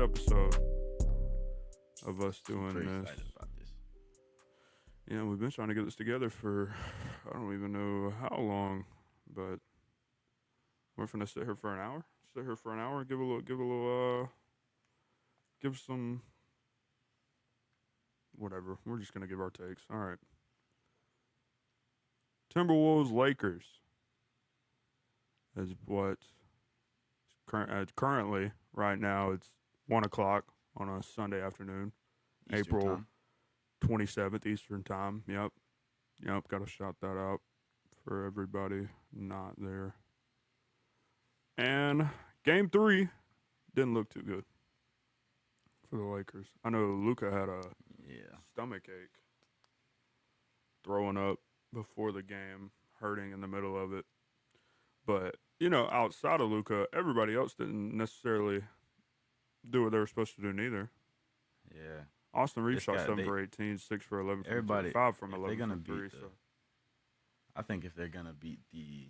episode of us I'm doing pretty this. excited about this. Yeah, we've been trying to get this together for I don't even know how long, but we're gonna sit here for an hour. Sit here for an hour and give some whatever. We're just gonna give our takes. All right. Timberwolves Lakers is what currently right now it's 1 o'clock on a Sunday afternoon, Eastern April time. 27th Eastern time. Yep. Got to shout that out for everybody not there. And game 3 didn't look too good for the Lakers. I know Luka had a stomach ache, throwing up before the game, hurting in the middle of it. But, outside of Luka, everybody else didn't necessarily do what they were supposed to do neither. Yeah. Austin Reeves This shot guy- 7 they- for 18, 6 for 11 from Everybody, 3, 5 from if 11 they're gonna from 3. beat the, I think if they're gonna beat the,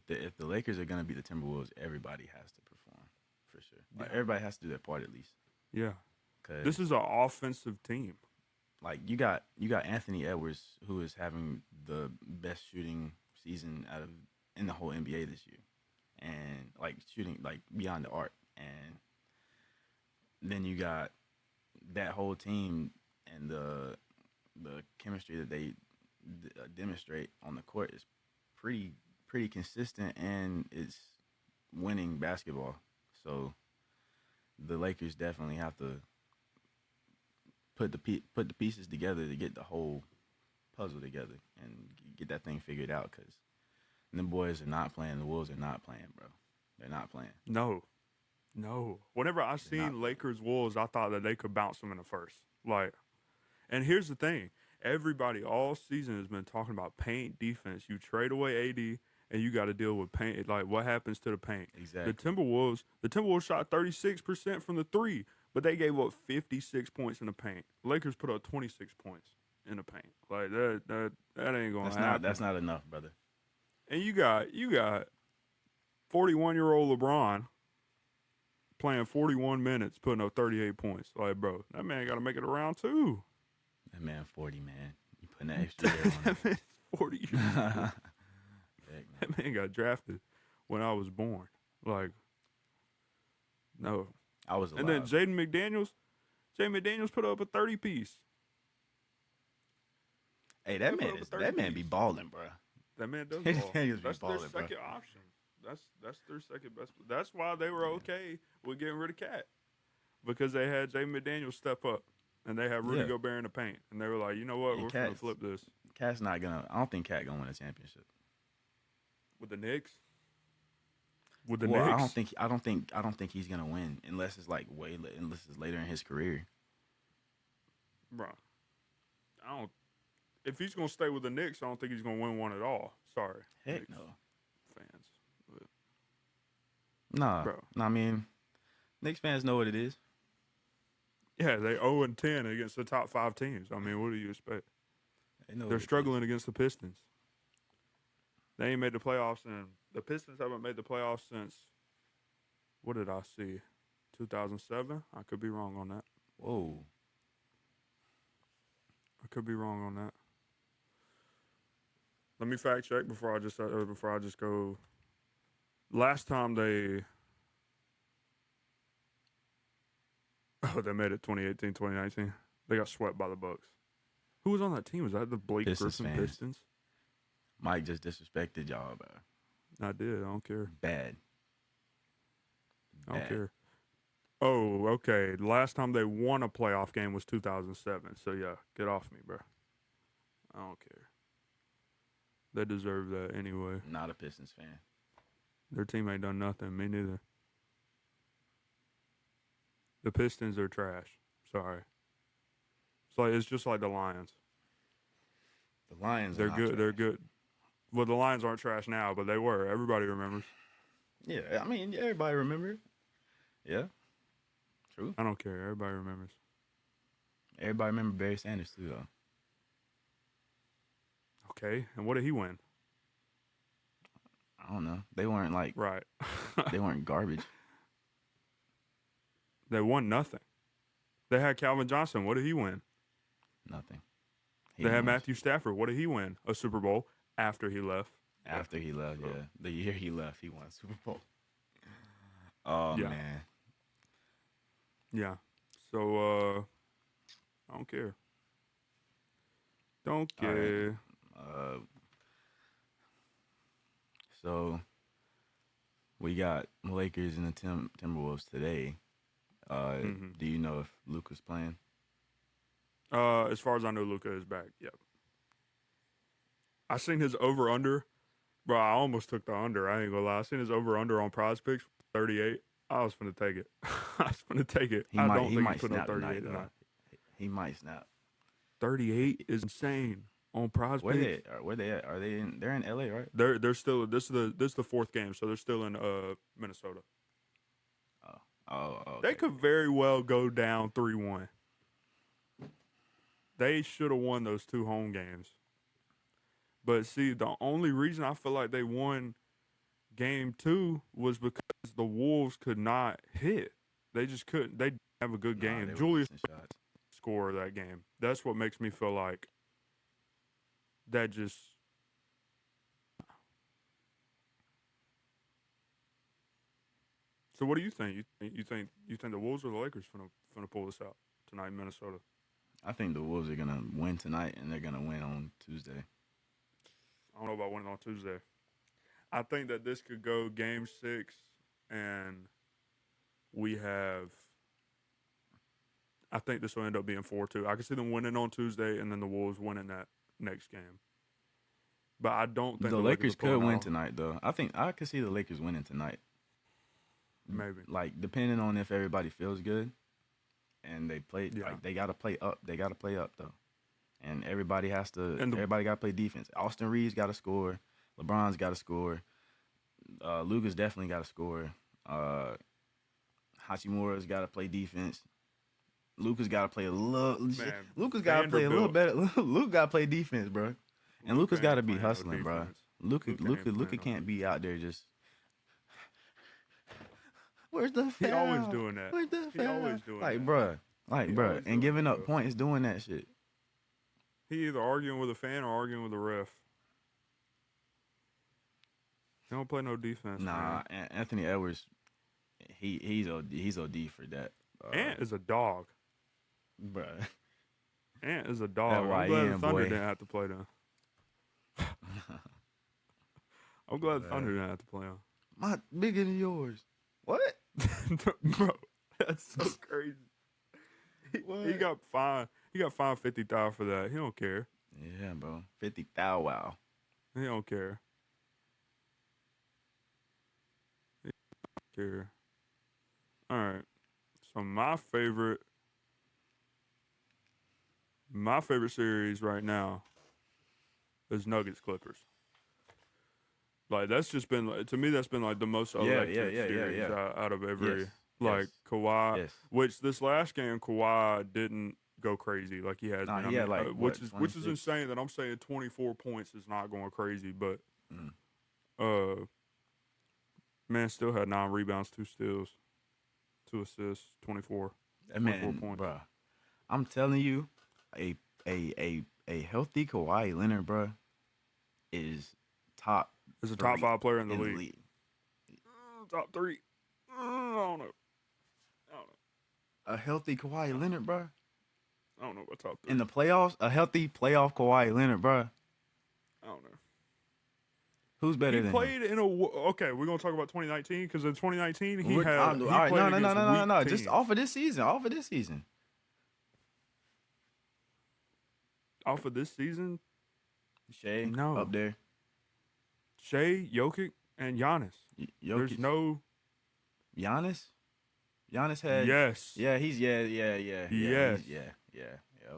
if the Lakers are gonna beat the Timberwolves, everybody has to perform for sure. Like Yeah. everybody has to do their part at least. Yeah. Cause This is an offensive team. like you got Anthony Edwards, who is having the best shooting season in the whole NBA this year, and like shooting like beyond the arc. And then you got that whole team and the chemistry that they demonstrate on the court is pretty consistent, and it's winning basketball. So the Lakers definitely have to put the pieces together to get the whole puzzle together and get that thing figured out, because them boys are not playing. The Wolves are not playing, bro. They're not playing. No. Whenever I not seen playing. Lakers Wolves, I thought that they could bounce them in the first. And here's the thing: everybody all season has been talking about paint defense. You trade away AD, and you got to deal with paint. Like, what happens to the paint? Exactly. The Timberwolves shot 36% from the 3, but they gave up 56 points in the paint. Lakers put up 26 points in the paint. Like that ain't gonna happen. That's not enough, brother. And you got 41-year-old LeBron playing 41 minutes, putting up 38 points. Like, bro, that man got to make it around too. That man 40, man. You putting that extra year on That man's 40 years old. him. Heck, man. That man got drafted when I was born. Like, no. I was alive. And then Jaden McDaniels put up a 30-piece. Hey, They that put man up a is 30 that man be piece. balling, bro. That man does He ball. just be That's their balling, bro. second option. That's their second best. That's why they were okay with getting rid of Cat, because they had Jaden McDaniels step up, and they had Rudy Yeah. Gobert in the paint, and they were like, you know what, And we're gonna Cat's- flip this Cat's not gonna. I don't think Cat gonna win a championship. with the Knicks. With the Well, Knicks, I don't think he's gonna win unless it's like unless it's later in his career. bro. I don't. If he's gonna stay with the Knicks, I don't think he's gonna win one at all. Sorry, Heck Knicks no. fans. Nah, Bro. I mean, Knicks fans know what it is. Yeah, they 0-10 against the top 5 teams. I mean, what do you expect? They know what They're it is. struggling against the Pistons. They ain't made the playoffs, and the Pistons haven't made the playoffs since, what did I see, 2007? I could be wrong on that. Whoa. I could be wrong on that. Let me fact check before I just go. Last time they made it 2018, 2019. They got swept by the Bucks. Who was on that team? Was that the Blake Pistons Griffin fans. Pistons? Mike just disrespected y'all, bro. I did. I don't care. Bad. I don't Bad. care. Oh, okay. The last time they won a playoff game was 2007. So, yeah, get off me, bro. I don't care. They deserve that anyway. Not a Pistons fan. Their team ain't done nothing. Me neither. The Pistons are trash. Sorry. It's just like the Lions. The Lions. They're are not good. trash. They're good. Well, the Lions aren't trash now, but they were. Everybody remembers. Yeah, I mean, everybody remember. Yeah. True. I don't care. Everybody remembers. Everybody remember Barry Sanders too, though. Okay. And what did he win? I don't know. They weren't like Right. they weren't garbage. They won nothing. They had Calvin Johnson. What did he win? Nothing. They had Matthew Stafford. What did he win? A Super Bowl after he left. After he left, yeah. The year he left, he won a Super Bowl. Oh, Yeah. man. Yeah. So, I don't care. Don't care. Right. So, we got Lakers and the Timberwolves today. Do you know if Luka's playing? As far as I know, Luka is back. Yep. I seen his over-under. Bro, I almost took the under. I ain't gonna lie. I seen his over-under on Prize Picks, 38. I was finna take it. I was finna take it. He I might, don't he think might he's putting up snap 38 tonight, tonight. He might snap. 38 is insane on Prize Where Picks. Where they at? Are they in? They're in LA, right? They're still. This is the fourth game, so they're still in Minnesota. Okay. They could very well go down 3-1. They should have won those 2 home games. But see, the only reason I feel like they won game 2 was because the Wolves could not hit. They just couldn't. They didn't have a good game. Julius scored that game. That's what makes me feel like that just. So what do you think? You think the Wolves or the Lakers finna pull this out tonight in Minnesota? I think the Wolves are gonna win tonight, and they're gonna win on Tuesday. I don't know about winning on Tuesday. I think that this could go game 6, and we have. I think this will end up being 4-2. I can see them winning on Tuesday, and then the Wolves winning that next game. But I don't think the Lakers could win tonight, though. I think I could see the Lakers winning tonight. Maybe. Like, depending on if everybody feels good and they play, like, they got to play up. They got to play up, though. And everybody has to, everybody got to play defense. Austin Reeves got to score. LeBron's got to score. Luka's definitely got to score. Hachimura's got to play defense. Luka's got to play a little. Luka's got to play a little better. Luka got to play defense, bro. And Luka's got to be hustling, bro. Luka can't be out there just. Where's the foul? He always doing that. Where's the foul? He always doing like, that. Bruh, and giving up points doing that shit. He either arguing with a fan or arguing with a ref. He don't play no defense. Nah, man. Anthony Edwards, he's OD for that. Ant is a dog. Bruh. Ant is a dog. I'm glad the Thunder didn't have to play them. I'm glad the Thunder didn't have to play him. My bigger than yours. What? Bro, that's so crazy. He got fined. He got fined $50,000 for that. He don't care. Yeah, bro. 50,000. Wow. He don't care. He don't care. All right. So my favorite series right now is Nuggets Clippers. Like, that's just been, to me, that's been like the most electric series out of every, Kawhi, which this last game, Kawhi didn't go crazy like he has been. Which is insane that I'm saying 24 points is not going crazy, but, man still had 9 rebounds, 2 steals, 2 assists, 24 points. Bro, I'm telling you, a healthy Kawhi Leonard, bro, is top. Is a top 5 player in the league. Top 3. I don't know. A healthy Kawhi Leonard, bro. I don't know about top 3. In the playoffs, a healthy playoff Kawhi Leonard, bro. I don't know. Who's better than him? He played in a... Okay, we're going to talk about 2019, because in 2019, he had... All right, no. Just off of this season. Off of this season? Shea, no. Up there. Shea, Jokic, and Giannis. There's no... Giannis? Giannis had... Yes. Yeah, he's... Yeah. Yes. Okay.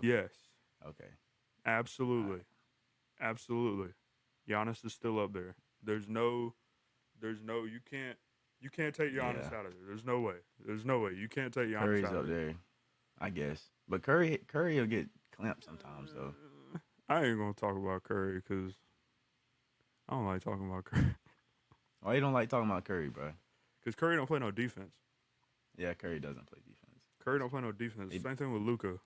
Yes. Okay. Absolutely. Absolutely. Giannis is still up there. There's no... You can't take Giannis out of there. There's no way. You can't take Giannis Curry's out of there. Curry's up there, I guess. But Curry will get clamped sometimes, though. I ain't going to talk about Curry, because... I don't like talking about Curry. Why you don't like talking about Curry, bro? Because Curry don't play no defense. Yeah, Curry doesn't play defense. Curry don't play no defense. They- Same thing with Luka.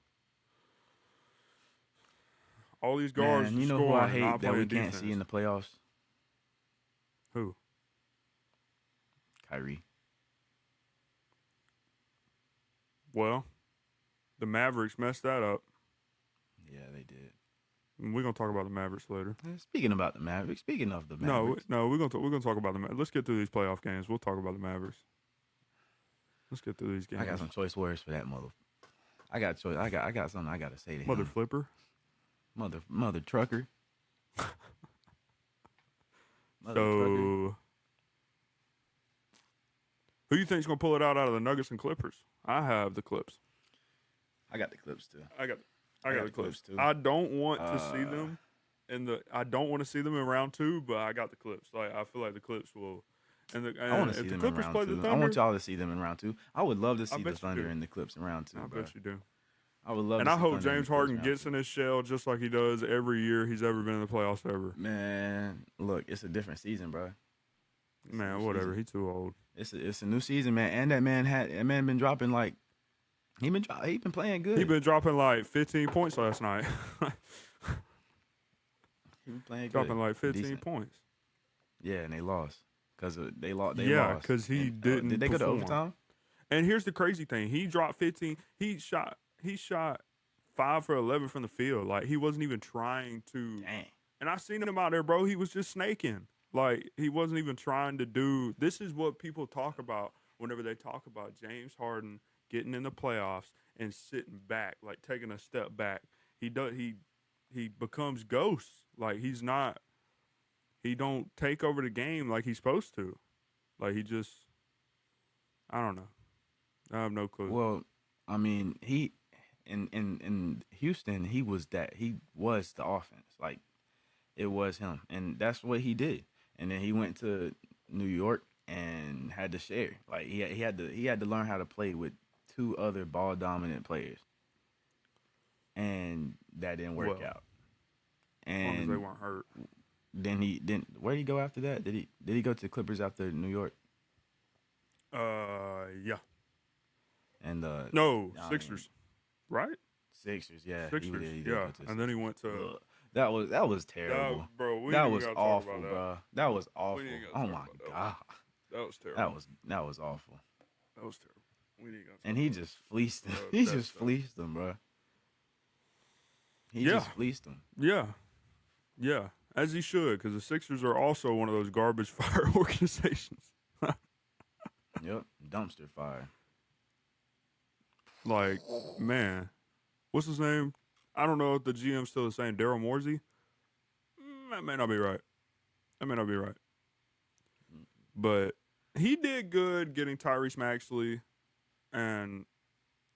All these guards Man, you know scoring, who I not hate that playing we can't defense. see in the playoffs? Who? Kyrie. Well, the Mavericks messed that up. Yeah, they did. We're gonna talk about the Mavericks later. Speaking about the Mavericks, speaking of the Mavericks. No, we're gonna talk about the Mavericks. Let's get through these playoff games. We'll talk about the Mavericks. Let's get through these games. I got some choice words for that mother. I got something I gotta say to Mother him. flipper. Mother trucker. Mother trucker. So, who you think's gonna pull it out of the Nuggets and Clippers? I have the Clips. I got the Clips too. I got the Clips too. I don't want to see them I don't want to see them in round 2, but I got the Clips. Like I feel like the Clips will. I want to see if them the in Clippers round play 2. the Thunder, I want y'all to see them in round 2. I would love to I see the bet you Thunder do. and the Clips in round 2. I bro. bet you do. I would love. And to I see hope Thunder and James the Clips Harden round gets 2. in his shell just like he does every year he's ever been in the playoffs ever. Man, look, it's a different season, bro. Man, whatever. He too old. It's a new season, man. And that man been dropping like he been playing good. He been dropping like 15 points last night. He been playing good. Dropping like 15 Decent. points. Yeah, and they lost because they lost. Yeah, lost. 'cause he And, didn't Did they go to perform. overtime? And here's the crazy thing: he dropped 15. He shot 5 for 11 from the field. Like he wasn't even trying to. Dang. And I seen him out there, bro. He was just snaking. Like he wasn't even trying to do. This is what people talk about whenever they talk about James Harden getting in the playoffs and sitting back, like taking a step back. He becomes ghost. Like he's not. He don't take over the game like he's supposed to. Like he just. I don't know. I have no clue. Well, I mean, he in Houston, he was the offense. Like it was him, and that's what he did. And then he went to New York and had to share. Like he had to learn how to play with 2 other ball dominant players, and that didn't work out. As long as And they weren't hurt. then where did he go after that? Did he go to the Clippers after New York? Yeah. And No, I Sixers. Right? Sixers, yeah. Sixers. He did Yeah. go to And then he went to. Ugh. That was terrible. Bro, That was awful, bro. That was awful. ain't gotta Oh talk my about that god, That was terrible. that was awful. That was terrible. We didn't gotta And talk he about just fleeced them. That- He that's just tough. fleeced them, bro. He Yeah. just fleeced them. it. Yeah. As he should, because the Sixers are also one of those garbage fire organizations. Yep, dumpster fire. Like, man, what's his name? I don't know if the GM's still the same. Daryl Morey? That may not be right. But he did good getting Tyrese Maxey and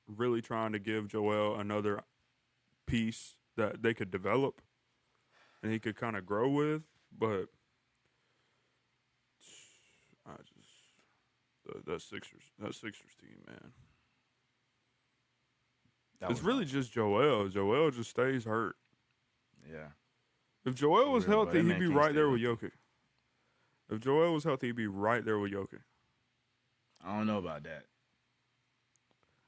really trying to give Joel another piece that they could develop and he could kind of grow with. But that Sixers team, man. It's really just Joel. Joel just stays hurt. Yeah. If Joel was For real, bro. healthy, That he'd man be can't right stay there with healthy. Jokic. If Joel was healthy, he'd be right there with Jokic. I don't know about that.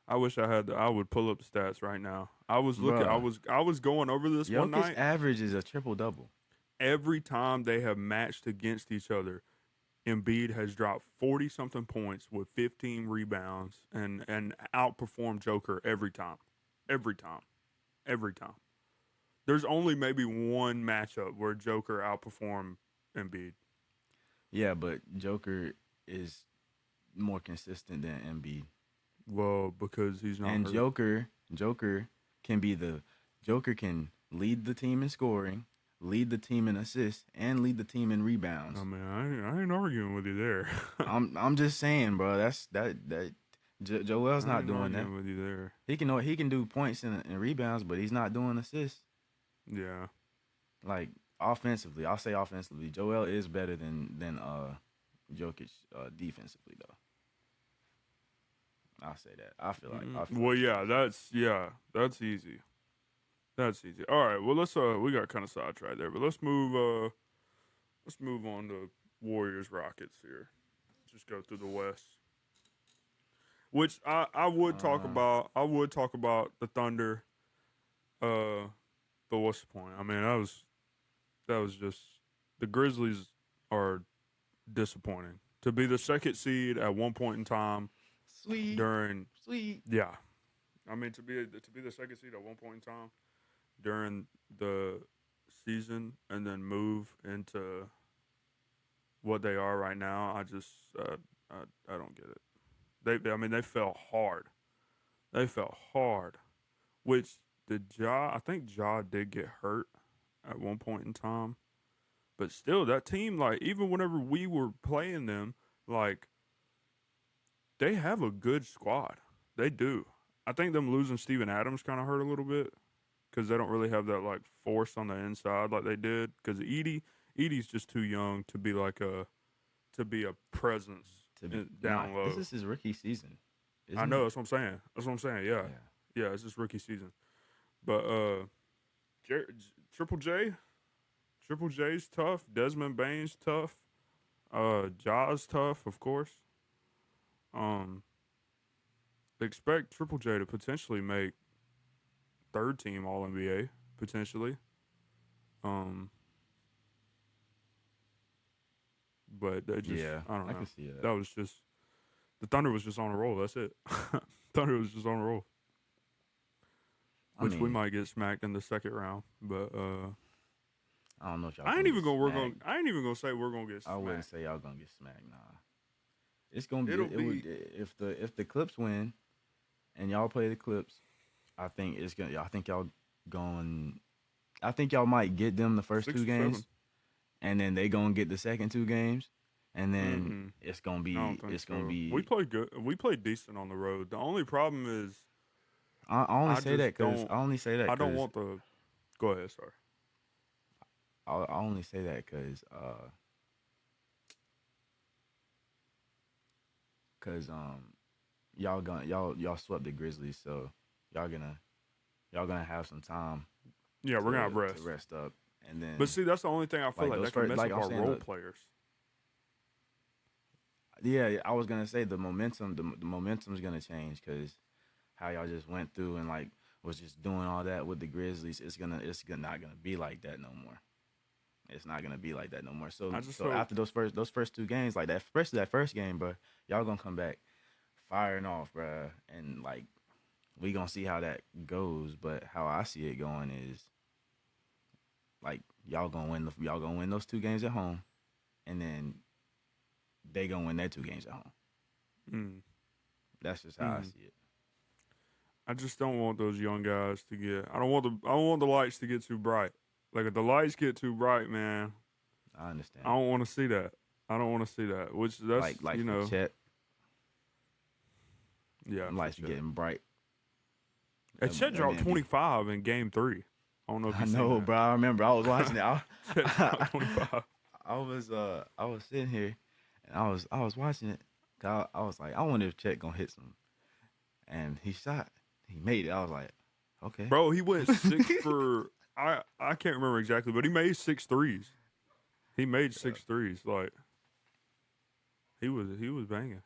I wish I had. I would pull up the stats right now. I was looking. Bruh. I was going over this one Jokic's night. average is a triple double. Every time they have matched against each other, Embiid has dropped 40-something points with 15 rebounds and outperformed Joker every time. Every time. There's only maybe one matchup where Joker outperformed Embiid. Yeah, but Joker is more consistent than Embiid. Well, because he's not And hurt. Joker can lead the team in scoring, lead the team in assists, and lead the team in rebounds. I mean, I ain't arguing with you there. I'm just saying, bro. Joel's I not ain't doing that. arguing with you there. He can do points and rebounds, but he's not doing assists. Yeah. Like offensively, I'll say offensively, Joel is better than Jokic defensively though. I'll say that. I feel like. Well, yeah, that's easy. That's easy. All right. Well, let's we got kind of sidetracked there, but let's move on to Warriors Rockets here. Just go through the West. Which I would talk about. I would talk about the Thunder. But what's the point? I mean, that was just the Grizzlies are disappointing. To be the second seed at one point in time during yeah, I mean to be the second seed at one point in time during the season and then move into what they are right now, I just I don't get it. They fell hard. They fell hard. Which I think Ja did get hurt at one point in time. But still, that team, like, even whenever we were playing them, like, they have a good squad. They do. I think them losing Steven Adams kind of hurt a little bit because they don't really have that, like, force on the inside like they did. Because Edie's just too young to be like to be a presence down low. This is his rookie season. I know. That's what I'm saying. Yeah, it's his rookie season. But Triple J's tough. Desmond Bane's tough. Ja's tough, of course. Expect Triple J to potentially make third team All NBA potentially. But they just I don't know. I can see that. That was just the Thunder was just on a roll. That's it. Thunder was just on a roll. Which we might get smacked in the second round, but I don't know if y'all. I ain't even gonna say we're gonna get smacked. I wouldn't say y'all gonna get smacked. Nah, it's gonna be. If the Clips win, and y'all play the Clips, I think it's gonna. I think y'all going. I think y'all might get them the first 2 games, and then they gonna get the second 2 games, and then it's gonna be. It's gonna be. We played good. We played decent on the road. The only problem is. I only say that because I don't want the. Go ahead, sorry. I only say that because y'all swept the Grizzlies, so y'all gonna have some time. Yeah, we're gonna have rest. To rest up, and then. But see, that's the only thing I feel like that can mess up our role players. Yeah, I was gonna say the momentum. The momentum's gonna change because how y'all just went through and like was just doing all that with the Grizzlies. It's not gonna be like that no more. It's not gonna be like that no more. So after those first 2 games, like that, especially that first game, bro, y'all gonna come back firing off, bro, and like we gonna see how that goes. But how I see it going is like y'all gonna win those 2 games at home, and then they gonna win their 2 games at home. That's just how I see it. I just don't want those young guys to get. I don't want the lights to get too bright. Like if the lights get too bright, man. I understand. I don't want to see that. Which that's like you know. Chet. Yeah, lights are getting bright. And Chet dropped 25 in Game 3. I don't know if you know, bro. I remember. I was watching it. Chet 25. I was sitting here, and I was watching it. I was like, I wonder if Chet gonna hit some, and he shot. He made it. I was like, okay. Bro, he went 6 for. I can't remember exactly, but he made 6 threes. He made 6 threes. Like he was banging.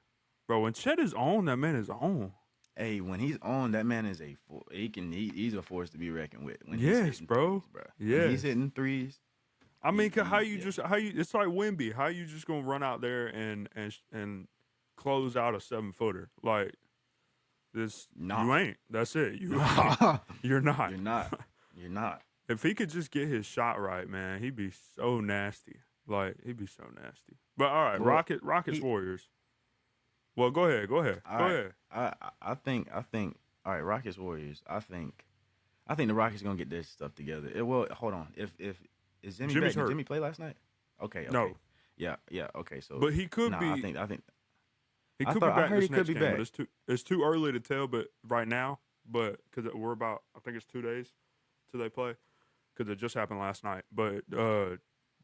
Bro, when Chet is on, that man is on. Hey, when he's on, that man is he's a force to be reckoned with. When yes, bro. Yeah, when he's hitting threes. I mean, it's like Wemby. How you just gonna run out there and close out a 7-footer like this? You ain't. That's it. You're not. You're not. If he could just get his shot right, man, he'd be so nasty. Like he'd be so nasty. But all right, Rockets Warriors. Well, go ahead. Go ahead. I think. All right, Rockets Warriors. I think the Rockets gonna get their stuff together. Hold on. If is Jimmy back? Did Jimmy play last night? Okay. No. Yeah. Okay. So. But he could be. I think. He could be back this next game. But it's too early to tell. But right now, because we're about, I think it's 2 days till they play, because it just happened last night. But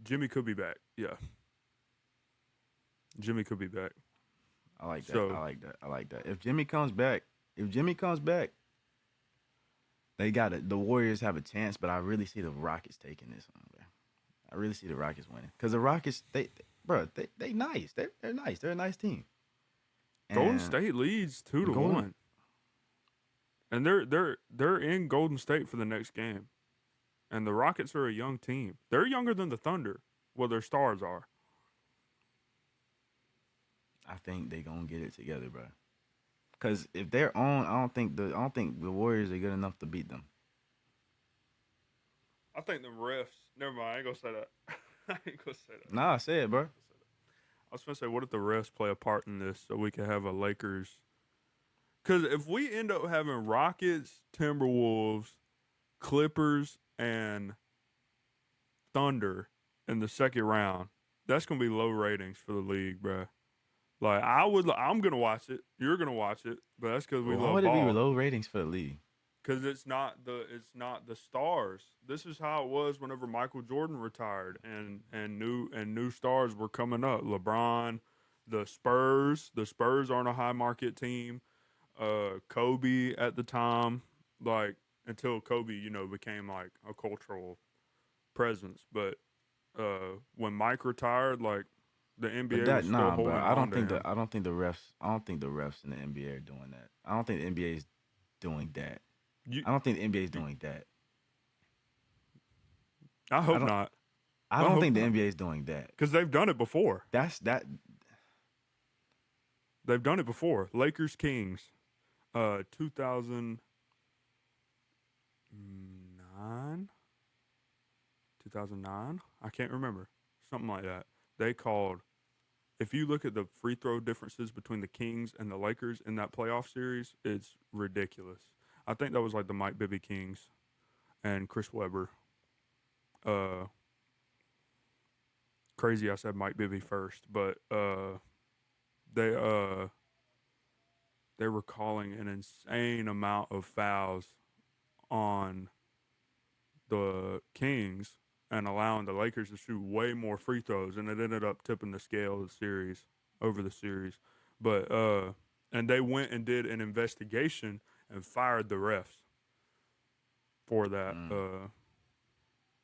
Jimmy could be back. Yeah. Jimmy could be back. I like that. I like that. If Jimmy comes back, they got it. The Warriors have a chance, but I really see the Rockets taking this one. Bro. I really see the Rockets winning because the Rockets, they nice. They're nice. They're a nice team, Golden State leads 2-1, and they're in Golden State for the next game, and the Rockets are a young team. They're younger than the Thunder. Well, their stars are. I think they gonna get it together, bro. Because if they're on, I don't think the Warriors are good enough to beat them. I think the refs. Never mind. I ain't gonna say that. I ain't gonna say that. Nah, say it, bro. I was gonna say, what if the refs play a part in this so we can have a Lakers? Because if we end up having Rockets, Timberwolves, Clippers, and Thunder in the second round, that's gonna be low ratings for the league, bro. Like I'm gonna watch it. You're gonna watch it, but that's because we love ball. Why would it be low ratings for the league? Because it's not the stars. This is how it was whenever Michael Jordan retired, and new stars were coming up. LeBron, the Spurs. The Spurs aren't a high market team. Kobe at the time, like until Kobe, became like a cultural presence. But when Mike retired, like the NBA was still holding on to him. I don't think the refs in the NBA are doing that. I don't think the NBA is doing that. I don't think the NBA is doing that. I hope not. I don't think the NBA is doing that because they've done it before. They've done it before. Lakers Kings, 2009, 2009. I can't remember. Something like that. They called. If you look at the free throw differences between the Kings and the Lakers in that playoff series, it's ridiculous. I think that was like the Mike Bibby Kings and Chris Webber. Crazy I said Mike Bibby first, but they were calling an insane amount of fouls on the Kings and allowing the Lakers to shoot way more free throws, and it ended up tipping the scale of the series over the series. But and they went and did an investigation and fired the refs for that.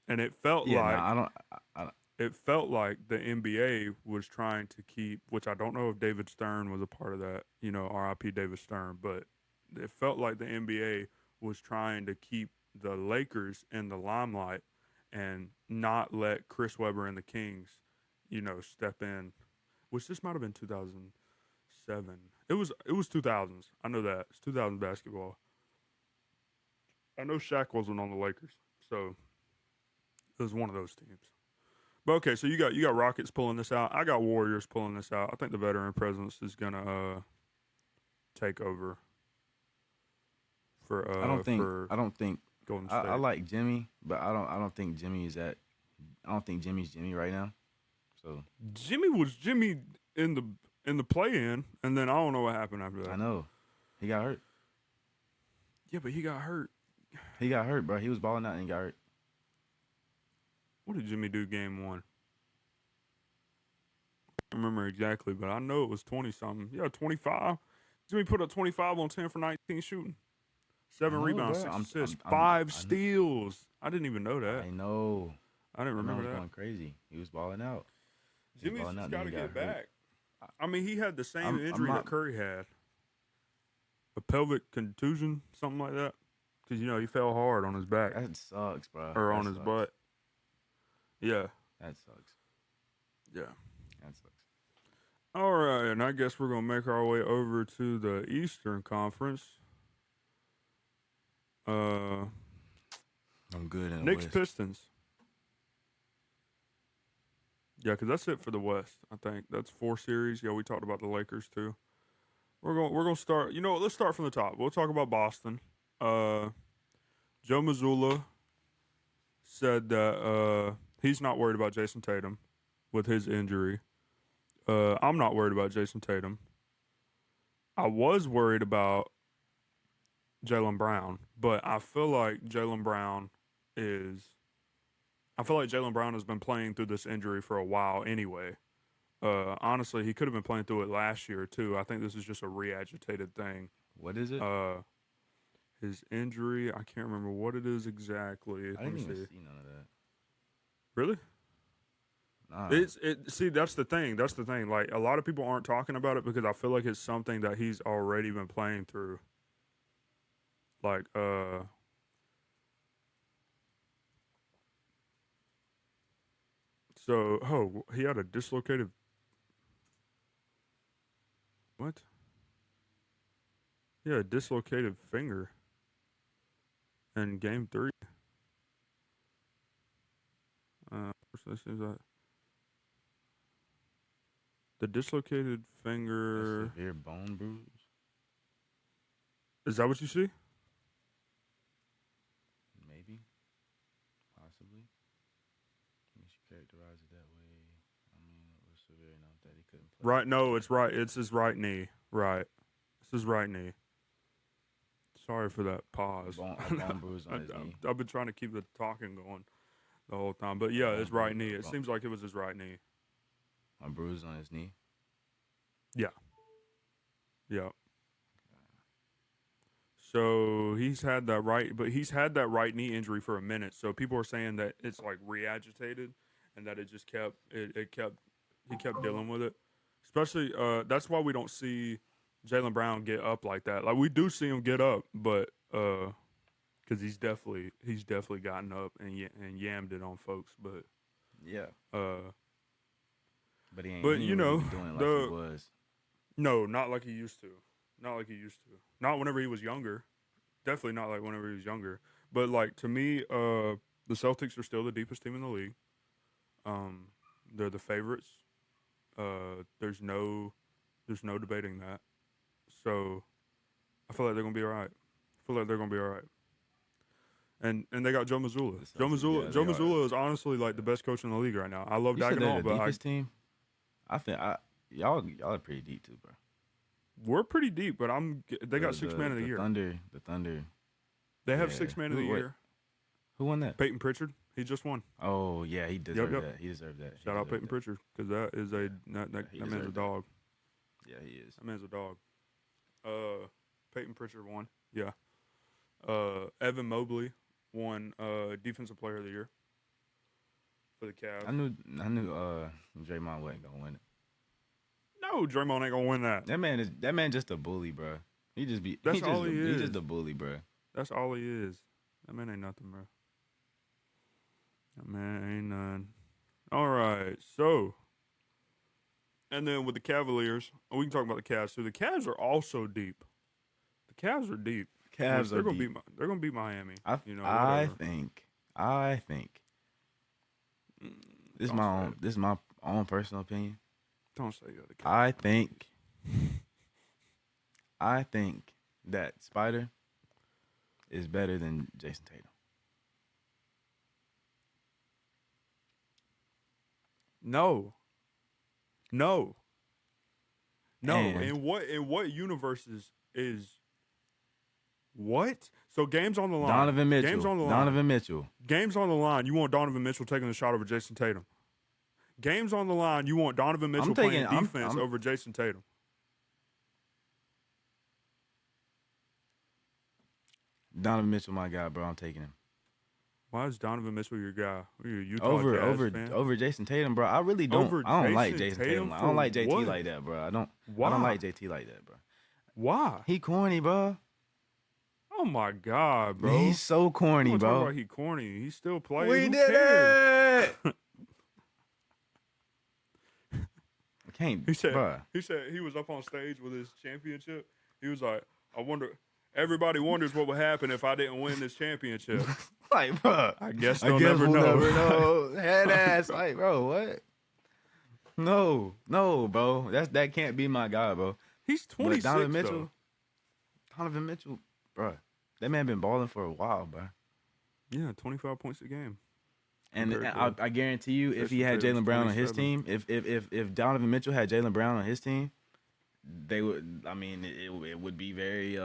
And it felt it felt like the NBA was trying to keep, which I don't know if David Stern was a part of that, RIP David Stern, but it felt like the NBA was trying to keep the Lakers in the limelight and not let Chris Webber and the Kings, step in, which this might have been 2007. It was 2000s. I know that. It's 2000 basketball. I know Shaq wasn't on the Lakers, so it was one of those teams. But okay, so you got Rockets pulling this out. I got Warriors pulling this out. I think the veteran presence is gonna take over. I don't think Golden State. I like Jimmy, but I don't think Jimmy's Jimmy right now. So Jimmy was Jimmy in the play-in, and then I don't know what happened after that. I know. He got hurt. Yeah, but he got hurt. He got hurt, bro. He was balling out and he got hurt. What did Jimmy do game one? I don't remember exactly, but I know it was 20-something. Yeah, 25. Jimmy put up 25 on 10 for 19 shooting. 7 rebounds, 6 assists, 5 steals. I didn't even know that. I know. I didn't remember that. Going crazy. He was balling out. Jimmy's just got to get back. I mean, he had the same injury that Curry had. A pelvic contusion, something like that. Because, he fell hard on his back. That sucks, bro. Or on his butt. Yeah. That sucks. Yeah. That sucks. All right, and I guess we're going to make our way over to the Eastern Conference. I'm good in the Knicks West. Pistons. Yeah, because that's it for the West, I think. That's 4 series. Yeah, we talked about the Lakers, too. We're going to start. You know what? Let's start from the top. We'll talk about Boston. Joe Mazzulla said that he's not worried about Jason Tatum with his injury. I'm not worried about Jason Tatum. I was worried about Jaylen Brown, but I feel like Jaylen Brown has been playing through this injury for a while anyway. Honestly, he could have been playing through it last year too. I think this is just a re-agitated thing. What is it? His injury, I can't remember what it is exactly. I didn't even see none of that. Really? Nah. See, that's the thing. That's the thing. Like a lot of people aren't talking about it because I feel like it's something that he's already been playing through. Like so he had a dislocated what? Yeah, a dislocated finger in game 3. This is that the dislocated finger. A severe bone bruise. Is that what you see? Maybe, possibly. You should characterize it that way. I mean, it was severe enough that he couldn't play. Right. No, it's right. It's his right knee. Right. It's his right knee. Sorry for that pause. A bone bruise on his knee. I've been trying to keep the talking going the whole time, but yeah, his right knee. It seems like it was his right knee. A bruise on his knee. Yeah. Yeah. So he's had that right knee injury for a minute. So people are saying that it's like re-agitated, and that it just kept he kept dealing with it. Especially that's why we don't see Jaylen Brown get up like that. Like we do see him get up, but because he's definitely gotten up and yammed it on folks. But yeah. But he ain't. But he you ain't know, really doing it like he was. No, not like he used to. Not like he used to. Not whenever he was younger. Definitely not like whenever he was younger. But like to me, the Celtics are still the deepest team in the league. They're the favorites. There's no debating that. So I feel like they're gonna be all right. And they got Joe Mazzulla. Joe Mazzulla is honestly like the best coach in the league right now. I love Dagenhall, but deepest team. I think y'all are pretty deep too, bro. We're pretty deep, but they got 6 man of the year. The Thunder. They have 6 man of the year. Who won that? Peyton Pritchard. He just won. Oh yeah, he deserved that. He deserved that. Shout out Peyton Pritchard because that man's a dog. Yeah, he is. That man's a dog. Peyton Pritchard won. Yeah. Evan Mobley won Defensive Player of the Year for the Cavs. I knew Draymond wasn't gonna win it. No, Draymond ain't gonna win that. That man just a bully, bro. He just be. That's all he is. He's just a bully, bro. That's all he is. That man ain't nothing, bro. That man ain't none. All right, so. And then with the Cavaliers, we can talk about the Cavs too. The Cavs are also deep. The Cavs are deep. They're gonna beat Miami. I think. This is my own personal opinion. Don't say that. I think that Spider is better than Jason Tatum. No. In what universes is what? So games on the line. Donovan Mitchell. Games on the line. You want Donovan Mitchell taking the shot over Jason Tatum. Games on the line. You want Donovan Mitchell playing defense over Jason Tatum. Donovan Mitchell, my guy, bro. I'm taking him. Why is Donovan Mitchell your guy? Are you a Utah over Jason Tatum, bro? I really don't. I don't like Jason Tatum. I don't like JT like that, bro. I don't like JT like that, bro. Why? He corny, bro. Oh my God, bro. He's so corny, bro. About he corny. He still plays. We did it. I can't. He said he was up on stage with his championship. He was like, everybody wonders what would happen if I didn't win this championship. Like, bro, I guess we'll never know. Head ass, like, bro, what? No, bro. That can't be my guy, bro. He's 26. Donovan Mitchell, bro. That man been balling for a while, bro. Yeah, 25 points a game. And I guarantee you, if he had Jaylen Brown on his team, if Donovan Mitchell had Jaylen Brown on his team, they would. I mean, it would be very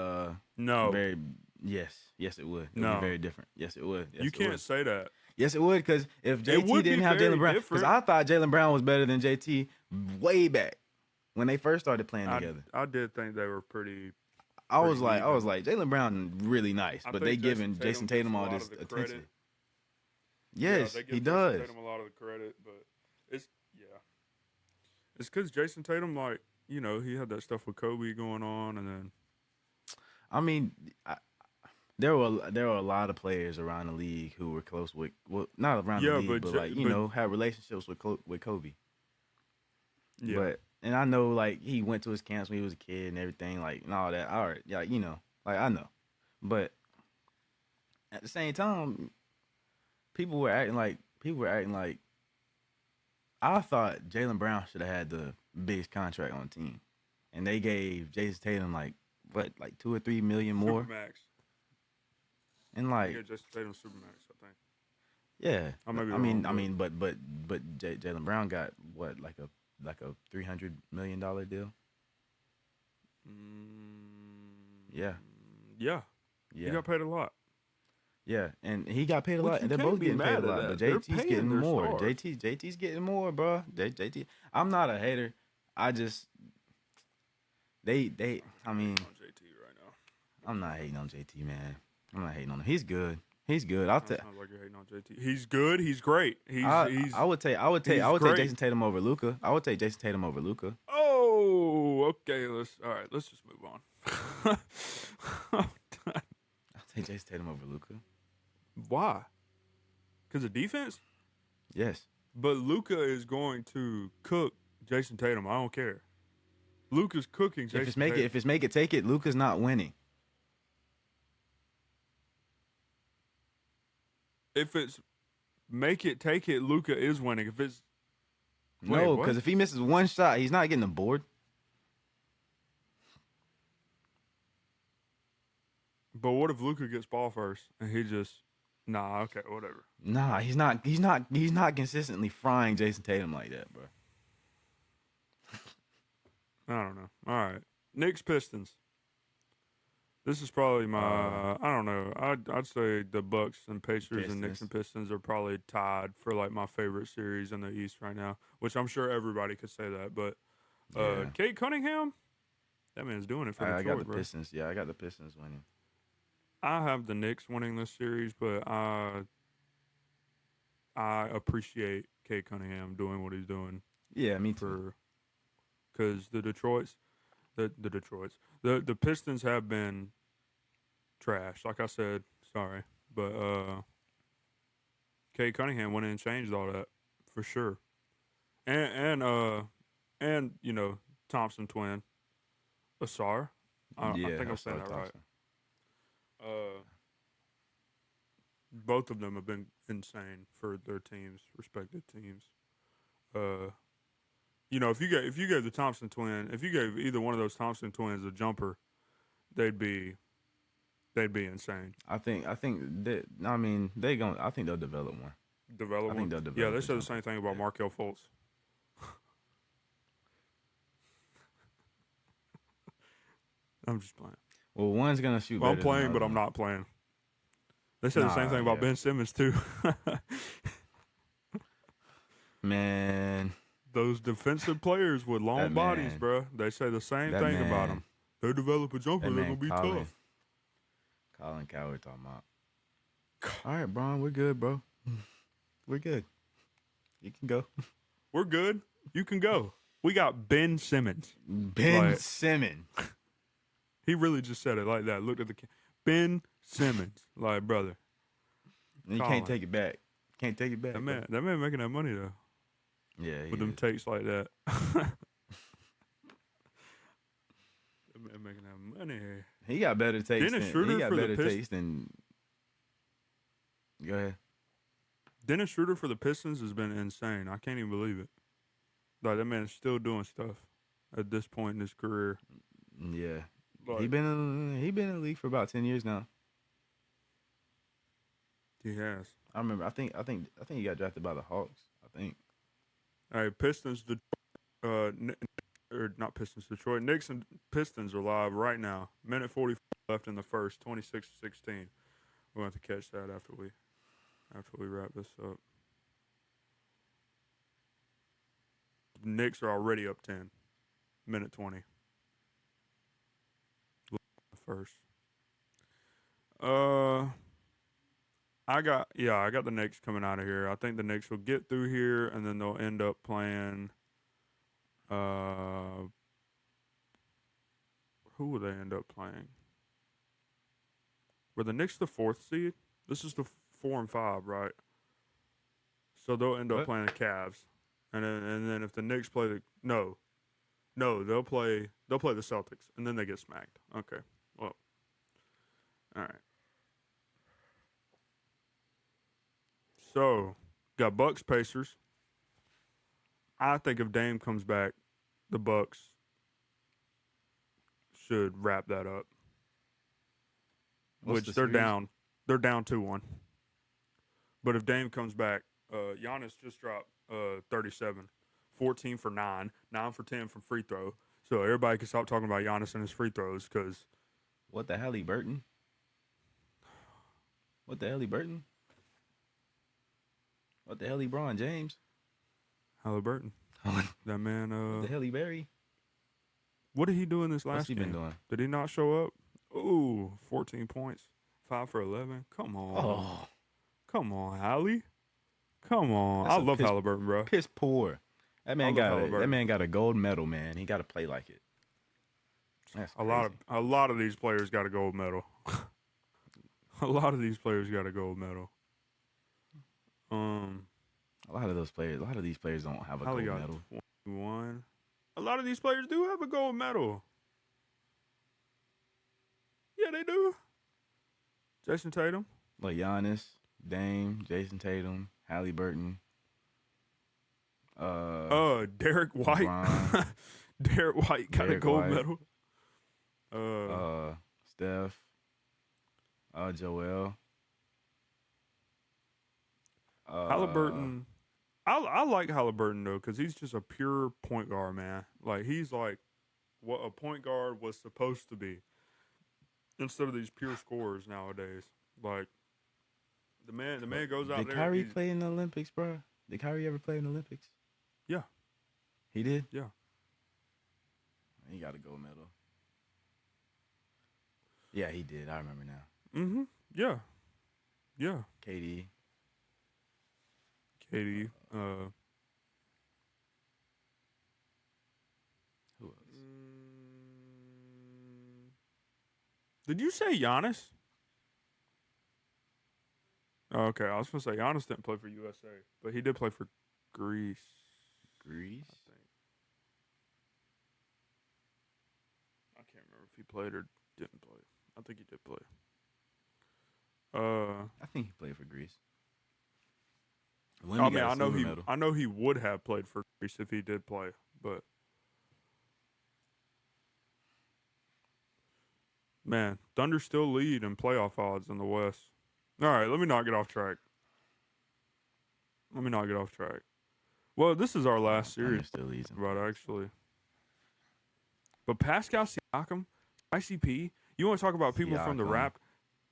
very. Yes, it would. It would be very different. Yes, it would. Yes, you can't say that. Yes, it would, because if JT didn't have Jaylen Brown, because I thought Jaylen Brown was better than JT way back when they first started playing together. I did think they were pretty. I was like, Jaylen Brown really nice, but they giving Jason Tatum all this attention. Yes, he does. Jason Tatum a lot of the credit, but It's because Jason Tatum, like, he had that stuff with Kobe going on, and then I mean, I, there were a lot of players around the league who were close with, well, not around the yeah, league, but like had relationships with Kobe. yeah, But and I know like he went to his camps when he was a kid and everything, like and all that. All right, yeah, like I know, but at the same time, people were acting like I thought Jalen Brown should have had the biggest contract on the team, and they gave Jason Tatum like what, like 2 or 3 million more, Supermax. and Yeah, like Jason Tatum Supermax, I think. yeah, I may be I wrong, mean, but Jalen Brown got what, like a $300 million deal. Yeah, Yeah, he yeah. got paid a lot. Yeah, and he got paid a Which lot, you and they're can't both be getting paid mad a at lot. But that. They're JT's paying getting their more. stars. JT's getting more, bro. JT. I'm not a hater. I just they. I mean, On JT right now. I'm not hating on JT, man. I'm not hating on him. He's good. He's good. I'll take. Sounds like you're hating on JT. He's good. He's great. I would take he's take great. Jason Tatum over Luka. I would take Jason Tatum over Luka. Oh, okay. Let's just move on. I'll take Jason Tatum over Luka. Why? Because of defense? Yes. But Luka is going to cook Jason Tatum. I don't care. Luka's cooking Jason Tatum. If it's make it take it, Luka's not winning. If it's make it take it, Luka is winning. If it's no, because if he misses one shot, he's not getting a board. But what if Luka gets ball first and he just okay, whatever. Nah, he's not consistently frying Jason Tatum like that, bro. I don't know. All right, Knicks Pistons. This is probably my. I don't know. I'd say the Bucks and Pacers and Knicks and Pistons are probably tied for like my favorite series in the East right now. Which I'm sure everybody could say that, but Cade Cunningham, that man's doing it for Detroit, I got the bro. Pistons. Yeah, I got the Pistons winning. I have the Knicks winning this series, but I appreciate Cade Cunningham doing what he's doing. Yeah, me too. Because the Pistons have been trash. Like I said, sorry, but Cade Cunningham went in and changed all that for sure. And Thompson twin, Asar. I think I'm saying that right. Both of them have been insane for their teams, respective teams. If you gave the Thompson twin, if you gave either one of those Thompson twins a jumper, they'd be insane. I think that I think they'll develop one. I think they'll develop. Yeah, they said the same thing about Markelle Fultz. I'm just playing. Well, one's gonna shoot. Well, I'm playing, but I'm not playing. They said the same thing about Ben Simmons too. Man, those defensive players with long bodies, bro. They say the same thing about them. They develop a jumper, they're gonna be tough. Colin Cowherd talking about. All right, Bron, we're good, bro. We're good. You can go. We're good. You can go. We got Ben Simmons. Simmons. He really just said it like that. Looked at the Ben Simmons, like brother. And you can't take it back. Can't take it back. That man making that money though. Yeah, with them takes like that. That man making that money. He got better taste. Than. Go ahead. Dennis Schroeder for the Pistons has been insane. I can't even believe it. Like that man is still doing stuff at this point in his career. Yeah. He been in the league for about 10 years now. He has. I remember. I think he got drafted by the Hawks. I think. All right, Pistons. Or not Pistons. Detroit Knicks and Pistons are live right now. Minute 44 left in the first. 26-16. We'll have to catch that after we wrap this up. The Knicks are already up 10. Minute 20. First. I got the Knicks coming out of here. I think the Knicks will get through here, and then they'll end up playing. Uh, who will they end up playing? Were the Knicks the 4th seed? This is the 4 and 5, right? So they'll end up What? playing the Cavs, and then if the Knicks play the they'll play the Celtics, and then they get smacked. Okay, well, all right. So got Bucks Pacers. I think if Dame comes back, the Bucks should wrap that up. What's Which the they're series? down. They're down 2-1. But if Dame comes back, Giannis just dropped 37, 14 for 9, 9 for 10 from free throw. So everybody can stop talking about Giannis and his free throws because What the hell, Burton? What the hell, Burton? What the hell, LeBron James? Halliburton, What that man. the hell, Barry? What did he do in this last What's he game? been doing? Did he not show up? Ooh, 14 points, 5 for 11. Come on, Oh, come on, Hallie. Come on, That's I a love Halliburton, bro. piss poor. That man love got Halliburton. that man got a gold medal, man. He got to play like it. That's crazy. A lot of these players got a gold medal. A lot of these players got a gold medal. A lot of these players don't have a Hallie gold got medal. 21. A lot of these players do have a gold medal. Yeah, they do. Jason Tatum. Like Giannis, Dame, Jason Tatum, Halliburton. Derek White. LeBron. Derek White got a Derek gold White. medal. Steph. Joel. Halliburton. I like Halliburton though, because he's just a pure point guard, man. Like he's like what a point guard was supposed to be, instead of these pure scorers nowadays. Like the man goes out Did there. Kyrie play in the Olympics, bro? Did Kyrie ever play in the Olympics? Yeah. He did? Yeah. He got a gold medal. Yeah, he did. I remember now. Mm-hmm. Yeah. Yeah. KD. KD. Who else? Did you say Giannis? Oh, okay, I was gonna say Giannis didn't play for USA, but he did play for Greece. Greece? I think. I can't remember if he played or didn't play. I think he did play. I think he played for Greece. I mean, I know he would have played for Greece if he did play, but man, Thunder still lead in playoff odds in the West. All right, let me not get off track. Well, this is our last series, Still leads him. right? Actually, but Pascal Siakam, ICP. You want to talk about people from the Siakam. rap?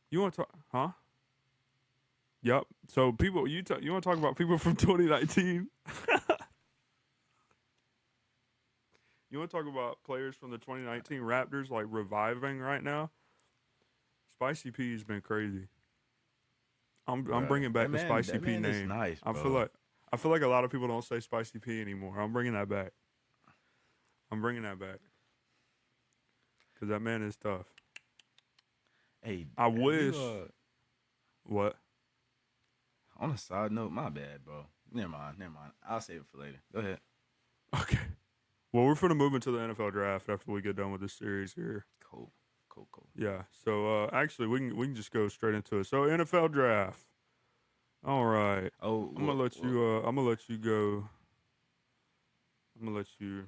You want to talk, huh? Yep. So people, you want to talk about people from 2019? You want to talk about players from the 2019 Raptors like reviving right now? Spicy P has been crazy. I'm bringing back the Spicy P name. Is nice, I bro. feel like a lot of people don't say Spicy P anymore. I'm bringing that back. Because that man is tough. Hey, I wish. What? On a side note, my bad, bro. Never mind. I'll save it for later. Go ahead. Okay. Well, we're going to move into the NFL draft after we get done with this series here. Cool. Yeah. So actually, we can just go straight into it. So NFL draft. All right. Oh, I'm gonna let you go. I'm gonna let you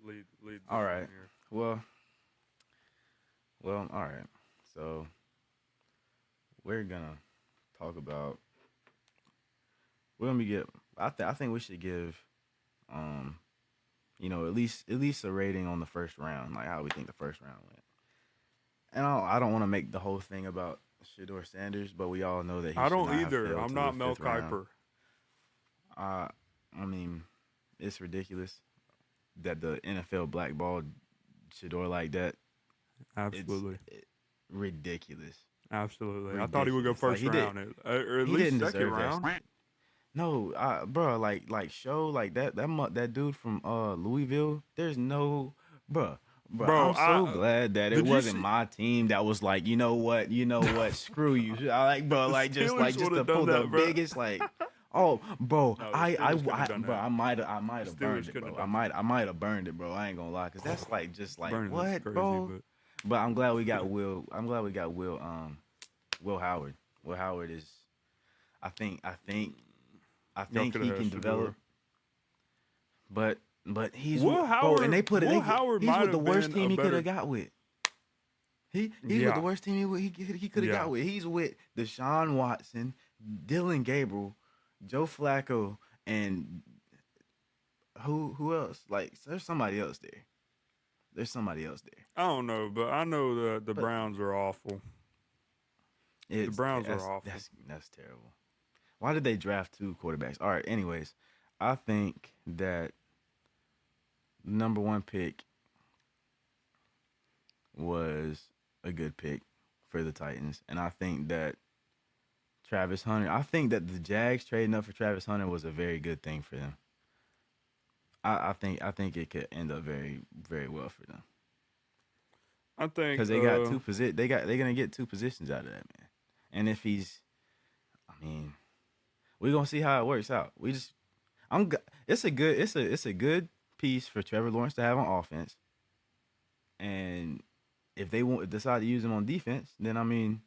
lead. This All right. one here. Well, all right. So we're gonna talk about. I think we should give, at least a rating on the first round, like how we think the first round went. And I don't want to make the whole thing about Shedeur Sanders, but we all know that he I should don't not have either. failed I'm to not the Mel fifth round. Kiper. I mean, it's ridiculous that the NFL blackballed Shedeur like that. Absolutely. Ridiculous. Absolutely. I thought he would go first Like, round, or at least second round. No, bro, like show like that dude from Louisville. There's no, bro. Bro, I'm so glad that it did you wasn't see my team that was like, you know what, screw you. I like, bro, the Steelers just would to have done pull the that, bro? biggest like, oh, bro, No, the Steelers couldn't have done bro, that. I might The have burned Steelers it, couldn't bro. have done that. I might have burned it, bro. I ain't gonna lie, cause that's like just like Burning is what, crazy, bro. But I'm glad we got Will. I'm glad we got Will Howard. Will Howard is, I think, y'all could he have can had develop. Shador. But he's Will bro, and Howard, they put it. Will Howard He's might with the have worst been team a he could better. have got with. He's with the Yeah, worst team he could have yeah. got with. He's with Deshaun Watson, Dylan Gabriel, Joe Flacco, and who else? Like there's somebody else there. There's somebody else there. I don't know, but I know that the But Browns are awful. The Browns are awful. that's terrible. Why did they draft 2 quarterbacks? All right. Anyways, I think that number 1 pick was a good pick for the Titans, and I think that Travis Hunter. I think that the Jags trading up for Travis Hunter was a very good thing for them. I think it could end up very very well for them I think because they got they're gonna get 2 positions out of that man, and if he's, I mean, we're gonna see how it works out. It's a good piece for Trevor Lawrence to have on offense, and if they decide to use him on defense, then I mean,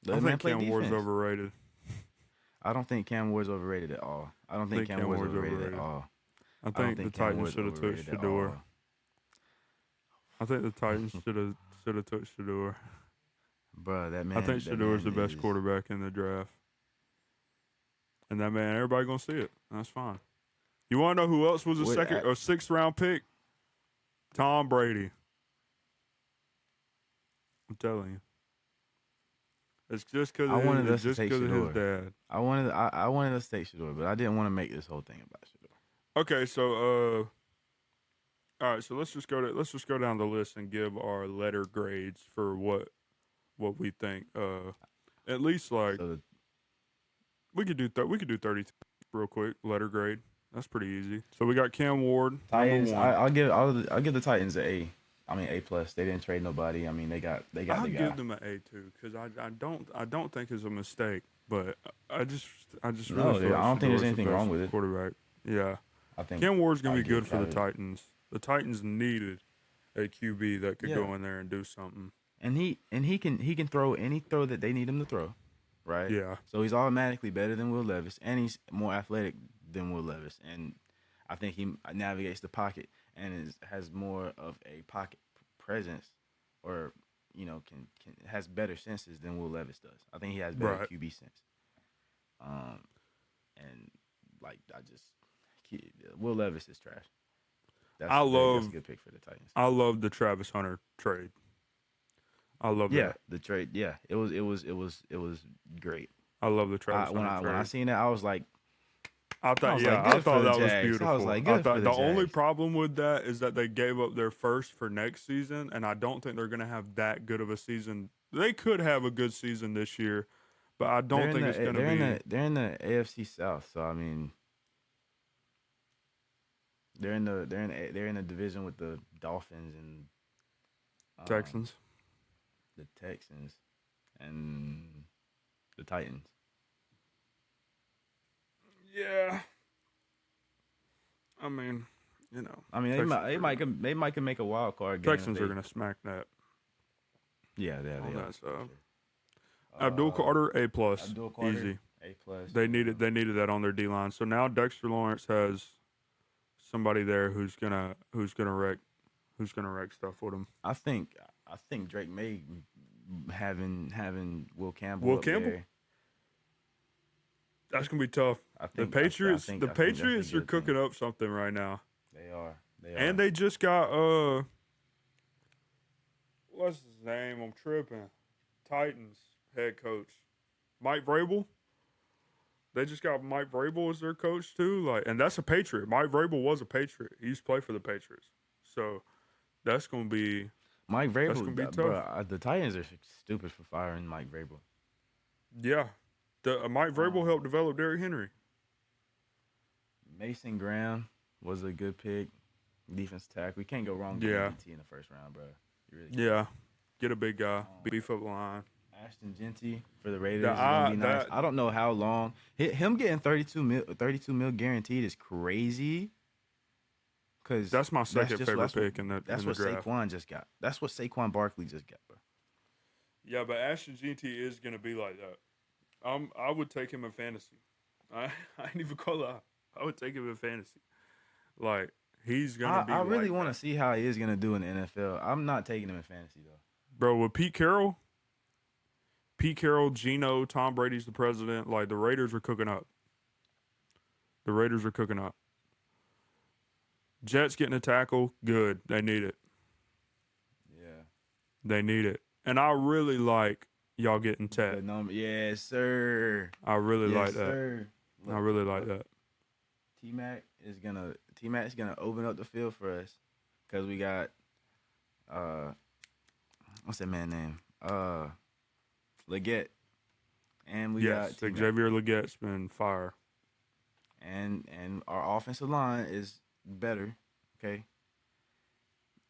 I let him think play Cam Ward's defense. overrated. I don't think Cam Ward's overrated at all. I don't think Cam Ward's overrated at all. I I don't think the think Cam Titans Ward's should have took overrated at Shador. all. I think the Titans should have took Shador. Bro, that man. I think that Shador's the man best is- quarterback in the draft. And that man, everybody gonna see it. That's fine. You want to know who else was a Wait, second or 6th round pick? Tom Brady. I'm telling you. It's just because I wanted us to just take because of his Shador. dad. I wanted us to take Shador, but I didn't want to make this whole thing about Shador. Okay, so all right, so let's just go down the list and give our letter grades for what we think. At least like So we could do 32 real quick. Letter grade. That's pretty easy. So we got Cam Ward, Titans, number 1. I'll give the Titans an A. I mean A plus. They didn't trade nobody. I mean they got the I'll guy. give them an A too because I don't think it's a mistake, but I just No, really feel I don't think there's Shador's the anything wrong best with it. quarterback. Yeah, I think Cam Ward's gonna I'll be give good for the Travis- Titans. The Titans needed a QB that could Yeah. go in there and do something. And he can throw any throw that they need him to throw, right? Yeah, So he's automatically better than Will Levis, and he's more athletic than Will Levis, and I think he navigates the pocket and has more of a pocket presence, or can has better senses than Will Levis does. I think he has better Right. QB sense. And like Will Levis is trash. That's a good pick for the Titans. I love the Travis Hunter trade. I love Yeah, that. the trade. Yeah, it was great. I love the Travis when Hunter trade. I seen that, I was like, I thought, I was yeah, like, I good for thought the that was Jags. beautiful. I was like, good for the only Jags. problem with that is that they gave up their first for next season, and I don't think they're going to have that good of a season. They could have a good season this year, but I don't think it's going to be. They're in the AFC South, so I mean, they're in the division with the Dolphins and Texans. the Texans, and the Titans. Yeah. I mean, I mean, they might can make a wild card game. Texans are going to smack that. Yeah, they on are. that side. Abdul Carter, A plus, Abdul Carter, easy. A plus. They needed that on their D line. So now Dexter Lawrence has somebody there who's gonna wreck stuff with him. I think Drake May having Will Campbell. Will Campbell? There, That's gonna be tough. The Patriots are cooking up something right now. They are. And they just got what's his name? I'm tripping. Titans head coach Mike Vrabel. They just got Mike Vrabel as their coach too. And that's a Patriot. Mike Vrabel was a Patriot. He used to play for the Patriots. So that's gonna be Mike Vrabel. gonna be tough. Bro, the Titans are stupid for firing Mike Vrabel. yeah. Mike Vrabel helped develop Derrick Henry. Mason Graham was a good pick. Defense tackle. We can't go wrong with DT in the first round, bro. Yeah. Get a big guy. Beef up line. Ashton Genty for the Raiders is going to be nice. I don't know how long. Him getting 32 mil guaranteed is crazy. Cause that's my second favorite pick in the draft. That's what Saquon just got. That's what Saquon Barkley just got, bro. Yeah, but Ashton Genty is going to be like that. I would take him in fantasy. I ain't even gonna lie. I would take him in fantasy. Like, he's going to be I really want to see how he is going to do in the NFL. I'm not taking him in fantasy, though. Bro, with Pete Carroll, Geno, Tom Brady's the president. Like, the Raiders are cooking up. Jets getting a tackle, good. They need it. Yeah. They need it. And I really like y'all getting Ted. Yes, sir. I really like that. Sir. I really like that. T-Mac is gonna open up the field for us because we got what's that man's name? Leggett. And we got T-Mac. Xavier Leggett's been fire. And our offensive line is better, okay?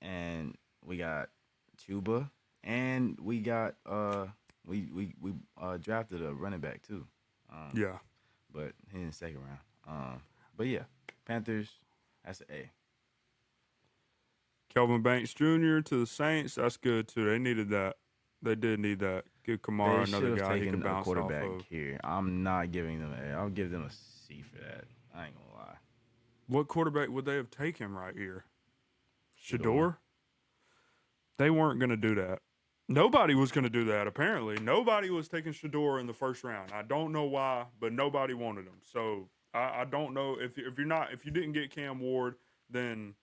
And we got Chuba, and we got we drafted a running back too. Yeah. But he in the second round. But yeah, Panthers, that's an A. Kelvin Banks Jr. to the Saints, that's good too. They needed that. They did need that. Give Kamara another guy he can bounce quarterback off of. Here. I'm not giving them an A. I'll give them a C for that. I ain't gonna lie. What quarterback would they have taken right here? Shador? They weren't going to do that. Nobody was going to do that, apparently. Nobody was taking Shador in the first round. I don't know why, but nobody wanted him. So I don't know if you didn't get Cam Ward, then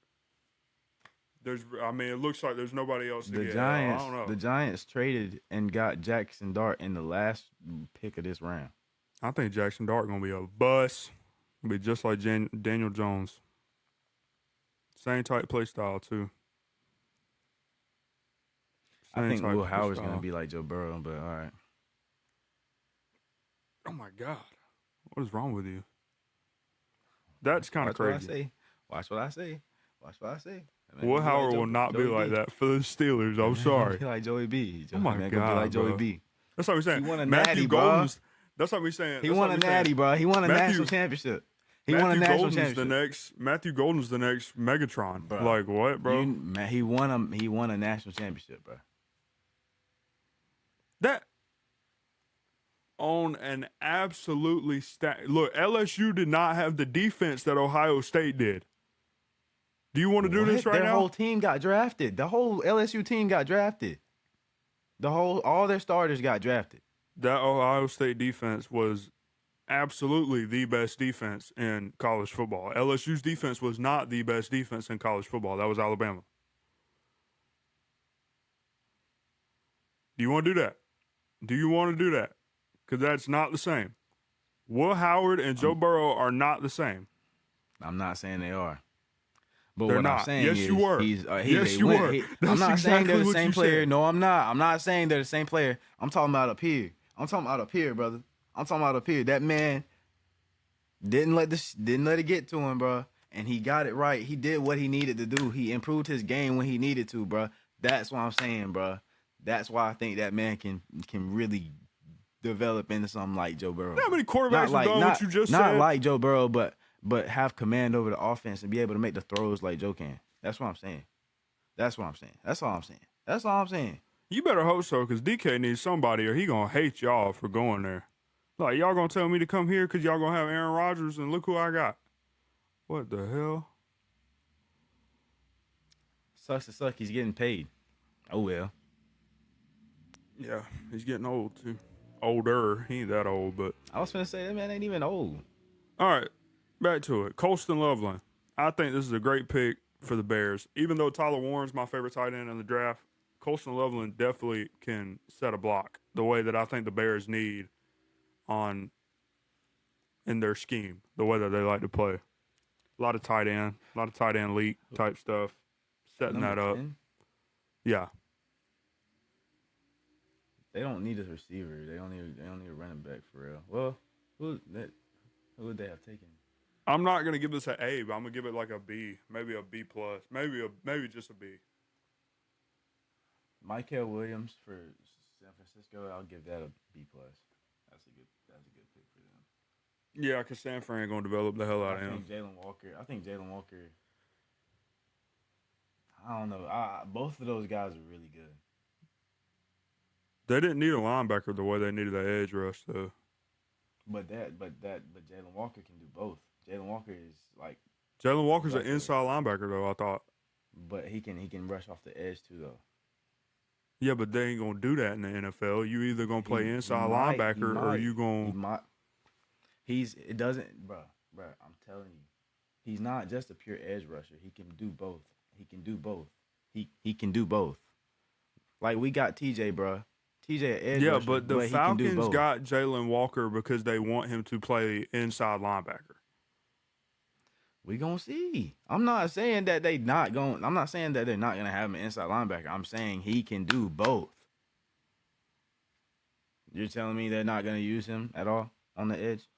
it looks like there's nobody else to get. I don't know. The Giants traded and got Jackson Dart in the last pick of this round. I think Jackson Dart going to be a bust. Be just like Daniel Jones. Same type play style, too. I think Will Howard's going to be like Joe Burrow, but all right. Oh, my God. What is wrong with you? That's kind of crazy. Watch what I say. Will Howard will not be like that for the Steelers. I'm sorry. Be like Joey B. Oh, my God. Be like Joey B. That's what we're saying. He won a natty, bro. That's what we're saying. He won a natty, bro. He won a national championship. He won a national championship. Matthew Golden's the next Megatron. Bro. Like what, bro? He won a national championship, bro. That on an absolutely look, LSU did not have the defense that Ohio State did. Do you want to do this right now? Their whole team got drafted. The whole LSU team got drafted. All their starters got drafted. That Ohio State defense was absolutely the best defense in college football. LSU's defense was not the best defense in college football. That was Alabama. Do you want to do that? Because that's not the same. Will Howard and Joe Burrow are not the same. I'm not saying they are. But they're what not. I'm saying yes, is, you were. Yes, you were. I'm not saying they're the same player. No, I'm not. I'm not saying they're the same player. I'm talking about up here. Brother. I'm talking about up here. That man didn't let it get to him, bro. And he got it right. He did what he needed to do. He improved his game when he needed to, bro. That's what I'm saying, bro. That's why I think that man can really develop into something like Joe Burrow. How many quarterbacks have done what you just said? Not like Joe Burrow, but have command over the offense and be able to make the throws like Joe can. That's what I'm saying. That's all I'm saying. You better hope so, because DK needs somebody or he going to hate y'all for going there. Like, y'all going to tell me to come here because y'all going to have Aaron Rodgers and look who I got. What the hell? Sucks to suck. He's getting paid. Oh, well. Yeah, he's getting old, too. Older. He ain't that old, but. I was going to say, that man ain't even old. All right. Back to it. Colston Loveland. I think this is a great pick for the Bears. Even though Tyler Warren's my favorite tight end in the draft, Colston Loveland definitely can set a block the way that I think the Bears need in their scheme, the way that they like to play. A lot of tight end leak type stuff, setting that up. 10? Yeah. They don't need a receiver. They don't need a running back for real. Well, who would they have taken? I'm not gonna give this an A, but I'm gonna give it like a B, maybe a B plus, maybe just a B. Michael Williams for San Francisco. I'll give that a B plus. That's a good pick for them. Yeah, because San Fran ain't gonna develop the hell out of him. I think Jalen Walker. I don't know. Both of those guys are really good. They didn't need a linebacker the way they needed that edge rush, though. But Jalen Walker can do both. Jalen Walker is like. Jalen Walker's an inside linebacker, though. I thought. But he can rush off the edge too, though. Yeah, but they ain't gonna do that in the NFL. You either gonna play inside linebacker or you gonna. It doesn't, bro. I'm telling you, he's not just a pure edge rusher. He can do both. He can do both. Like we got TJ, bro. TJ edge rusher. Yeah, but the Falcons got Jalen Walker because they want him to play inside linebacker. We gonna see. I'm not saying that they're not gonna have him inside linebacker. I'm saying he can do both. You're telling me they're not gonna use him at all on the edge?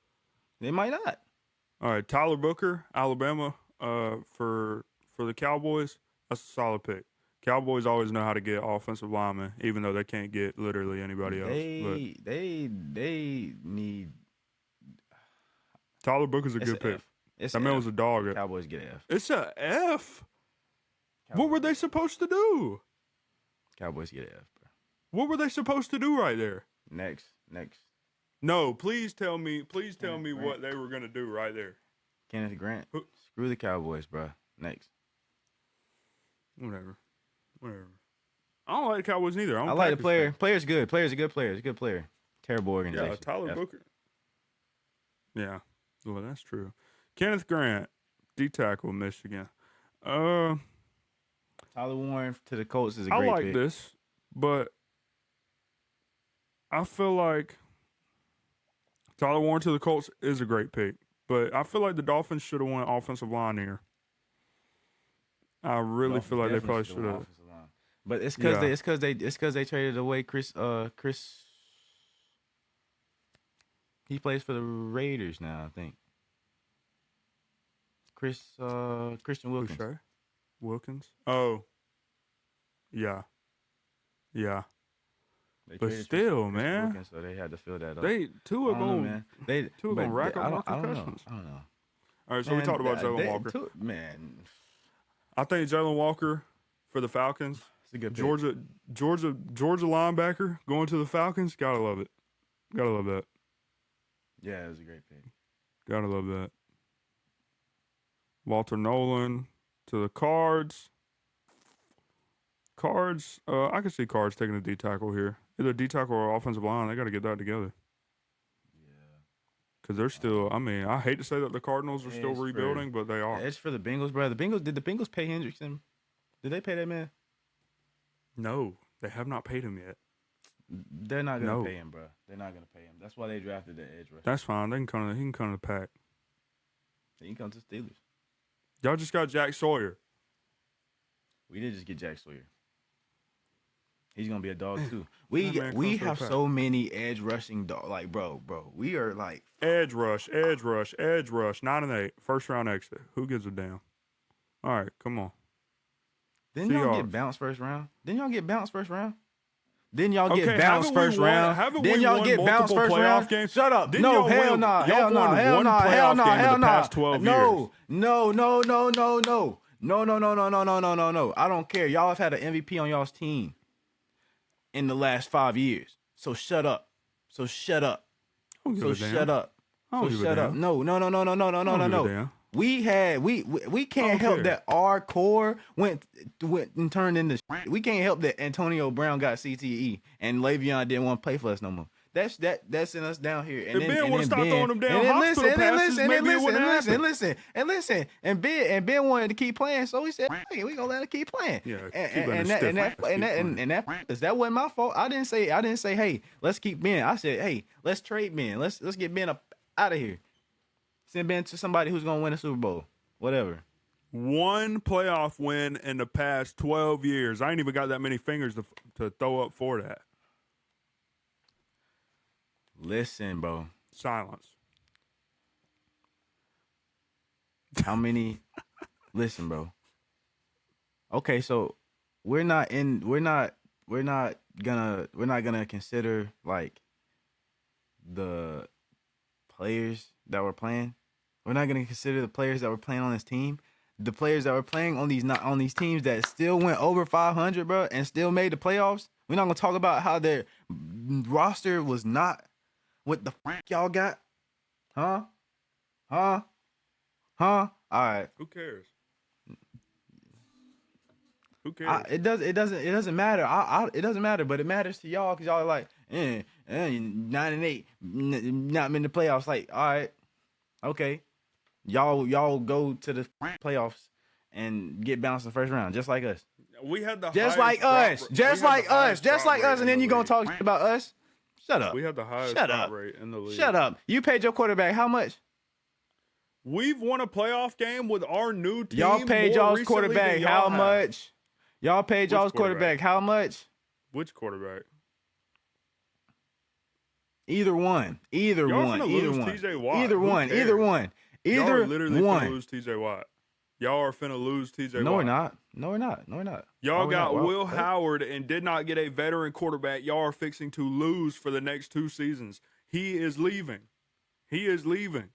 They might not. All right, Tyler Booker, Alabama, for the Cowboys. That's a solid pick. Cowboys always know how to get offensive linemen, even though they can't get literally anybody else. They need. Tyler Booker's a good pick. That man was a dog. Cowboys get an F. It's a F. What were they supposed to do? Cowboys get an F, bro. What were they supposed to do right there? Next. No, please tell me what they were gonna do right there. Kenneth Grant. Screw the Cowboys, bro. Next. Whatever. I don't like the Cowboys neither. I like the player. Player's good. Player's a good player. He's a good player. Terrible organization. Yeah, Tyler Booker. Yeah, well, that's true. Kenneth Grant, D-tackle, Michigan. Tyler Warren to the Colts is a great pick. I like this, but I feel like Tyler Warren to the Colts is a great pick. But I feel like the Dolphins should have won offensive line here. I really feel like they probably should have. But it's because they traded away Chris. He plays for the Raiders now, I think. Christian Wilkins. Boucher? Wilkins? Oh. Yeah. But still, man. Wilkins, so they had to fill that up. Two are going to rack up more concussions. I don't know. All right, so we talked about Jalen Walker. I think Jalen Walker for the Falcons. It's a good pick. Georgia linebacker going to the Falcons. Gotta love it. Gotta love that. Yeah, it was a great pick. Gotta love that. Walter Nolan to the Cards. I can see Cards taking a D tackle here. Either D tackle or offensive line. They got to get that together. Yeah. Because they're still. I mean, I hate to say that the Cardinals are still rebuilding, but they are. It's for the Bengals, bro. Did the Bengals pay Hendrickson? Did they pay that man? No, they have not paid him yet. They're not gonna pay him, bro. They're not gonna pay him. That's why they drafted the edge rusher. That's fine. He can come to the Pack. He can come to the Steelers. Y'all just got Jack Sawyer. We did just get Jack Sawyer. He's gonna be a dog too. We have so many edge rushing dog. Like, bro, we are like edge rush. 9 and 8, first round exit. Who gives a damn? All right, come on. Didn't y'all get bounced first round? Then y'all get bounced first round. Then y'all get bounced first round. Shut up. No, hell no. Hell no. Hell no. Hell no. Hell no. No. I don't care. Y'all have had an MVP on y'all's team in the last 5 years. So shut up. So shut up. No. We can't help that our core went and turned into shit. We can't help that Antonio Brown got CTE and Le'Veon didn't want to play for us no more. That's in us down here. And Ben would start throwing them down hospital passes. Maybe it wouldn't happen. And Ben wanted to keep playing, so we said, "Hey, we gonna let him keep playing." Yeah, that wasn't my fault. I didn't say, "Hey, let's keep Ben." I said, "Hey, let's trade Ben. Let's get Ben up out of here. Send Ben to somebody who's gonna win a Super Bowl, whatever." One playoff win in the past 12 years. I ain't even got that many fingers to throw up for that. Listen, bro. Silence. How many? Listen, bro. Okay, so we're not gonna consider like the players that were playing. We're not gonna consider the players that were playing on this team. The players that were playing on these teams that still went over 500, bro, and still made the playoffs. We're not gonna talk about how their roster was not what the fuck y'all got, huh? Huh? Huh? All right. Who cares? Who cares? It doesn't matter. It doesn't matter, but it matters to y'all because y'all are like 9-8, not in the playoffs. Like, all right, okay, y'all go to the playoffs and get bounced in the first round, just like us. We had the Just highest like us, drop- just we had like the highest us, just drop like rate us, and in then the you gonna league. talk about us? Shut up. We had the highest Shut drop up. rate in the league. Shut up. You paid your quarterback how much? We've won a playoff game with our new team. Y'all paid more y'all's recently quarterback than y'all how have. much? Y'all paid Which y'all's quarterback? quarterback how much? Which quarterback? Either one. Either Y'all one. finna Either lose one. TJ Watt. Either Who one. cares? Either one. Y'all Either are literally finna one. lose TJ Watt. Y'all are finna lose TJ No, Watt. we're not. No, we're not. No, we're not. Y'all Why we got not? Why- Will what? Howard and did not get a veteran quarterback. Y'all are fixing to lose for the next 2 seasons. He is leaving. He is leaving.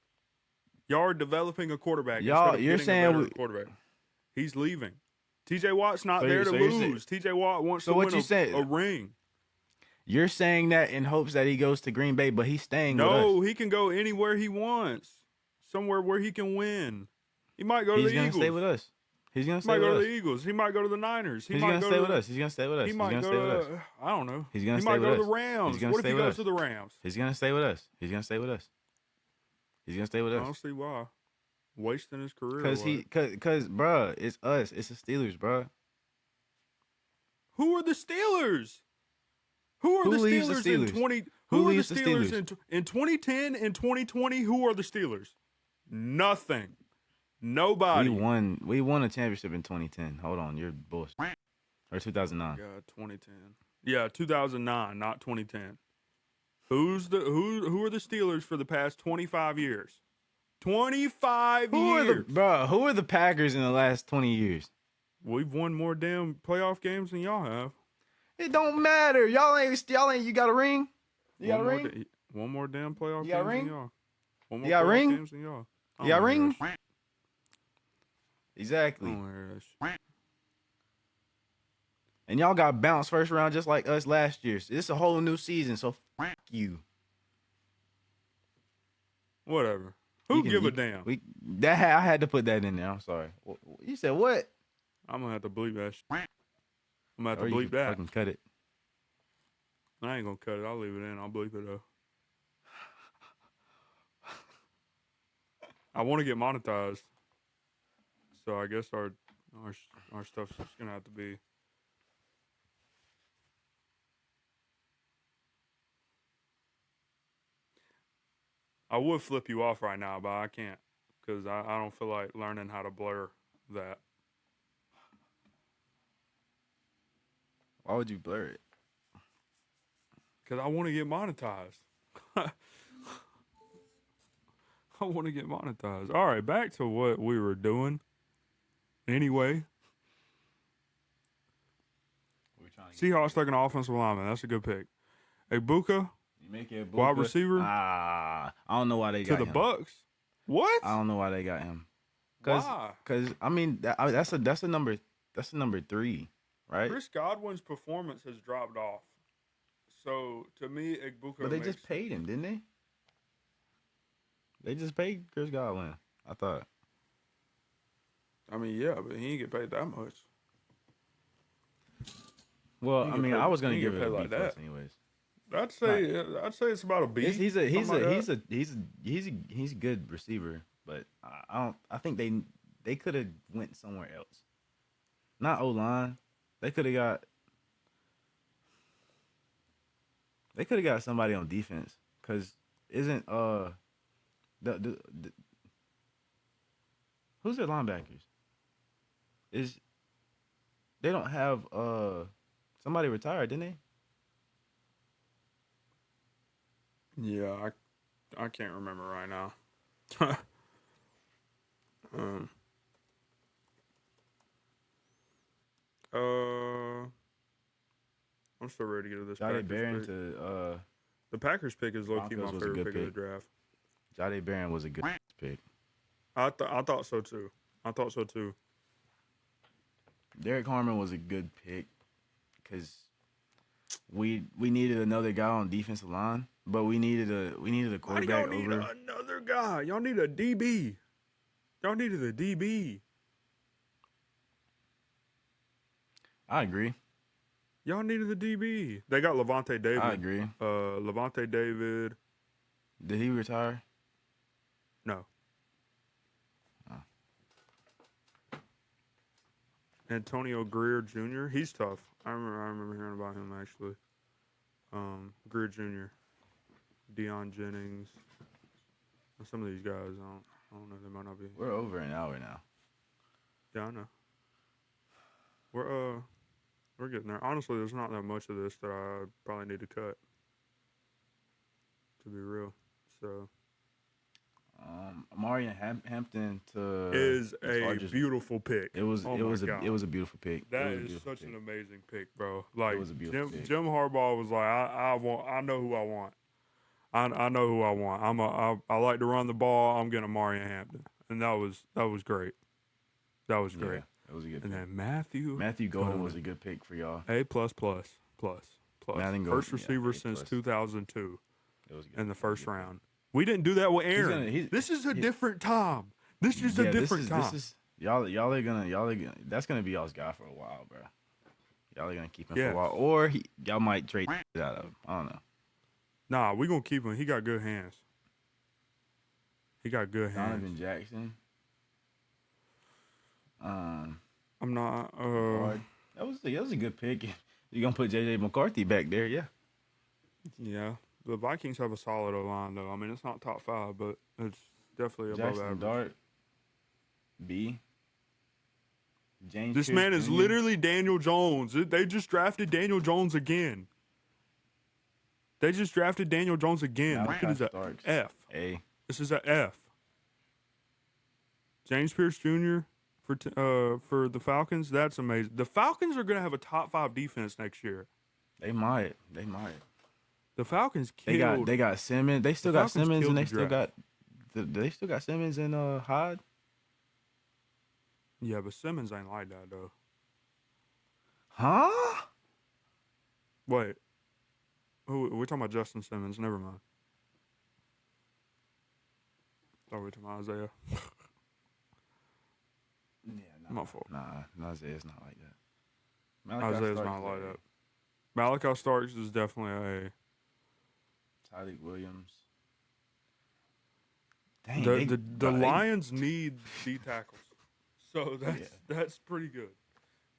Y'all are developing a quarterback Y'all- instead of you're getting saying a veteran we- quarterback. He's leaving. TJ Watt's not So there you're- to so you're saying- lose. TJ Watt wants So to what win you saying? a ring. You're saying that in hopes that he goes to Green Bay, but he's staying with No, us. he can go anywhere he wants. Somewhere where he can win. He might go to He's the gonna Eagles. stay with us. He's gonna He stay might with go to us. the Eagles. He might go to the Niners. He's gonna stay with us. He's gonna stay with us. He He's might gonna go stay with us. to, I don't know. He's gonna He stay might with go to us. the Rams. He's gonna What if stay he with goes us. to the Rams? He's gonna stay with us. He's gonna stay with us. He's gonna stay with I us. don't see why. Wasting his career. Cause away. bruh, it's us. It's the Steelers, bruh. Who are the Steelers? Who are Who the leaves the Steelers in Steelers? 20? Who Who are the leaves the Steelers Steelers? in 2010 and 2020? Who are the Steelers? Nothing. Nobody. We won a championship in 2010. Hold on, you're bullshit. Or 2009. God, 2010. Yeah, 2009, not 2010. Who are the Steelers for the past 25 years? 25 years. Who are the Packers in the last 20 years? We've won more damn playoff games than y'all have. It don't matter. Y'all ain't you got a ring? You got a ring? One more damn playoff You got a games ring? than y'all. One more You got a playoff ring? games than y'all. I You got a don't wanna hear ring? that shit. I Exactly. don't wanna hear that shit. And y'all got bounced first round just like us last year. So this is a whole new season, so fuck you. Whatever. You Who can- give you- a damn? I had to put that in there. I'm sorry. You said what? I'm gonna have to bleep that shit. I'm gonna have Or to you bleep can that. fucking cut it. I ain't gonna cut it. I'll leave it in. I'll bleep it though. I want to get monetized, so I guess our stuff's just gonna have to be. I would flip you off right now, but I can't because I don't feel like learning how to blur that. Why would you blur it? Because I want to get monetized. I want to get monetized. All right, back to what we were doing. Anyway, Seahawks taking an offensive lineman. That's a good pick. Ibuka You make it wide receiver I don't know why they to got the him. Bucks. What? I don't know why they got him. Why? Because I mean that's a number 3, right? Chris Godwin's performance has dropped off. So to me, Ibuka. But they just paid him, didn't they? They just paid Chris Godwin. I thought. I mean, yeah, but he didn't get paid that much. Well, He I get mean, paid- I was gonna he give get it a paid B like plus that. anyways. I'd say it's about a B. He's something like a good receiver, but I think they could have went somewhere else. Not O-line. They could have got somebody on defense cuz isn't the who's their linebackers? They don't have somebody retired, didn't they? Yeah, I can't remember right now. um, uh, I'm so ready to get to this Jade Packers Barron pick. to The Packers pick is low key my Broncos was a favorite good pick of the pick. draft. Jade Barron was a good pick. I thought so too. I thought so too. Derek Harmon was a good pick because we needed another guy on defensive line, but we needed a Why do y'all quarterback need over. another guy? Y'all need a DB. Y'all needed a DB. I agree. Y'all needed a DB. They got Levante David. I agree. Levante David. Did he retire? No. Oh. Antonio Greer Jr. He's tough. I remember hearing about him actually. Greer Jr. Deion Jennings. Some of these guys, I don't know. They might not be. We're over an hour now. Yeah, I know. We're getting there. Honestly, there's not that much of this that I probably need to cut. To be real, so. Marion Hampton to Is the a Chargers. Beautiful pick. It was Oh it was my God. it was a beautiful pick. That it was is beautiful such pick. an amazing pick, bro. Like was a beautiful pick. Jim Harbaugh was like, I know who I want. I know who I want. I like to run the ball. I'm getting Marion Hampton, and that was great. That was great. Yeah, that was a good And pick. then Matthew Golden was a good pick for y'all. A plus. Matthew First Golden, receiver A+. since 2002 It was good. in the It was a first good pick. round. We didn't do that with Aaron. This is a different time. This is a different time. This is y'all are gonna that's gonna be y'all's guy for a while, bro. Y'all are gonna keep him for a while, or y'all might trade it out of him. I don't know. Nah, we gonna keep him. He got good hands. Donovan Jackson. I'm not. That was a good pick. You're gonna put JJ McCarthy back there, yeah. Yeah, the Vikings have a solid O-line though. I mean, it's not top 5, but it's definitely above Jackson average. Dart, B. James. This Pierce man is Jr. literally Daniel Jones. They just drafted Daniel Jones again. They just drafted Daniel Jones again. Malachi Look at that Starks, F. A. This is an F. James Pierce Jr. for the Falcons. That's amazing. The Falcons are gonna have a top 5 defense next year. They might. The Falcons killed. They got Simmons. They still The got Falcons Simmons, killed and the they still got Simmons and Hyde. Yeah, but Simmons ain't like that though. Huh? Wait. We're talking about Justin Simmons. Never mind. Thought we were talking about Isaiah. Yeah, My fault. Nah, Isaiah's not like that. Isaiah's not like that. Malachi Starks is definitely a. Tyreek Williams. Dang, the Lions need D tackles, so that's pretty good.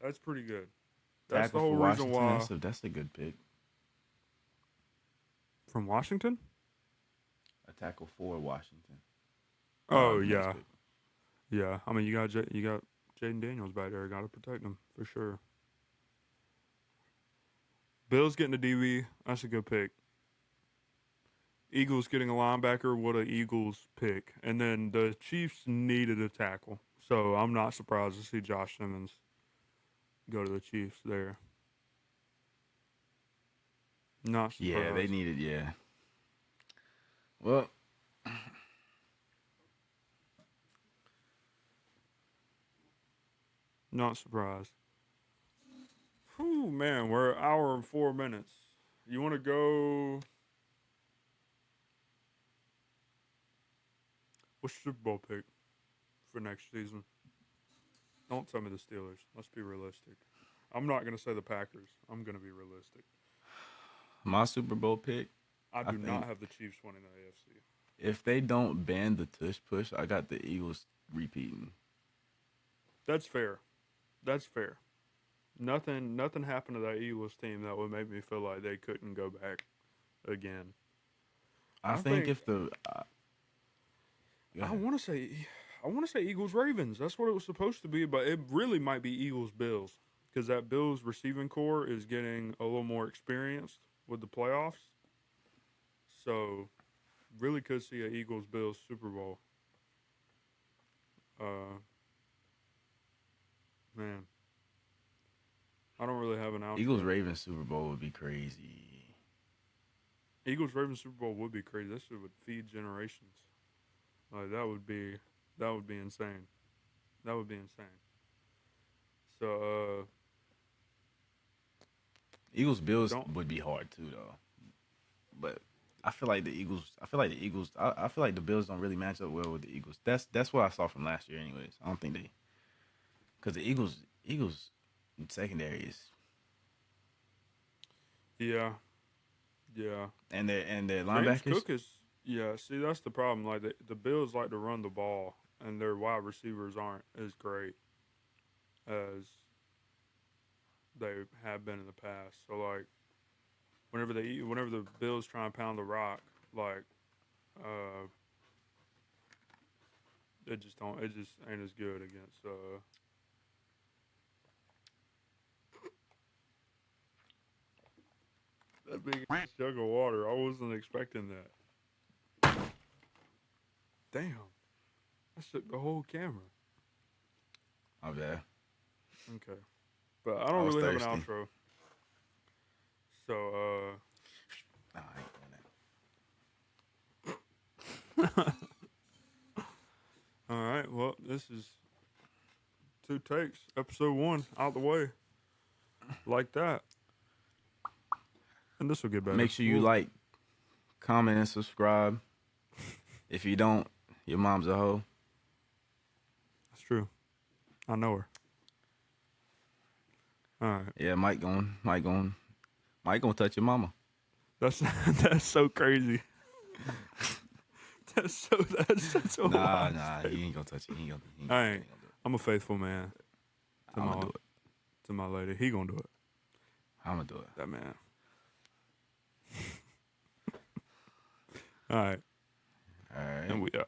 That's pretty good. That's the whole reason why. That's a good pick. From Washington? A tackle for Washington. Oh yeah, yeah. I mean, you got Jaden Daniels back there. Got to protect him for sure. Bills getting a DB. That's a good pick. Eagles getting a linebacker. What a Eagles pick. And then the Chiefs needed a tackle. So I'm not surprised to see Josh Simmons go to the Chiefs there. Not surprised. Yeah, they needed, yeah. Well, not surprised. Whew, man, we're an hour and 4 minutes. You want to go... What's your Super Bowl pick for next season? Don't tell me the Steelers. Let's be realistic. I'm not going to say the Packers. I'm going to be realistic. my Super Bowl pick, I do not have the Chiefs winning the AFC. if they don't ban the tush push, I got the Eagles repeating. That's fair. That's fair. Nothing happened to that Eagles team that would make me feel like they couldn't go back again. I think if the I want to say Eagles Ravens. That's what it was supposed to be, but it really might be Eagles Bills because that Bills receiving core is getting a little more experienced with the playoffs. So, really could see a Eagles Bills Super Bowl. Man, I don't really have an Eagles outro. Ravens Super Bowl would be crazy. Eagles Ravens Super Bowl would be crazy. That shit would feed generations. Like that would be insane. That would be insane. So Eagles Bills don't would be hard too though. But I feel like the Eagles. I feel like the Bills don't really match up well with the Eagles. That's what I saw from last year, anyways. I don't think they, because the Eagles secondary is, yeah. Yeah. and their James linebackers. Cook is yeah, see that's the problem. Like the Bills like to run the ball and their wide receivers aren't as great as they have been in the past. So like whenever the Bills try and pound the rock, like uh it just ain't as good against that big jug of water. I wasn't expecting that. Damn. I shook the whole camera. Oh yeah, Okay. But I I don't was really have an thirsty. outro. So Nah, I ain't doing that. all right, well, this is two takes, episode 1 out the way. Like that. And this will get better. Make sure you like, comment, and subscribe. If you don't, your mom's a hoe. That's true. I know her. All right. Yeah, Mike gonna touch your mama. That's so crazy. that's so wild. Nah, he ain't gonna touch it. He ain't I gonna ain't. do it. I'm a faithful man I'm gonna do it. to my lady. He gonna do it. I'm gonna do it. That man. All right. All right. And we are.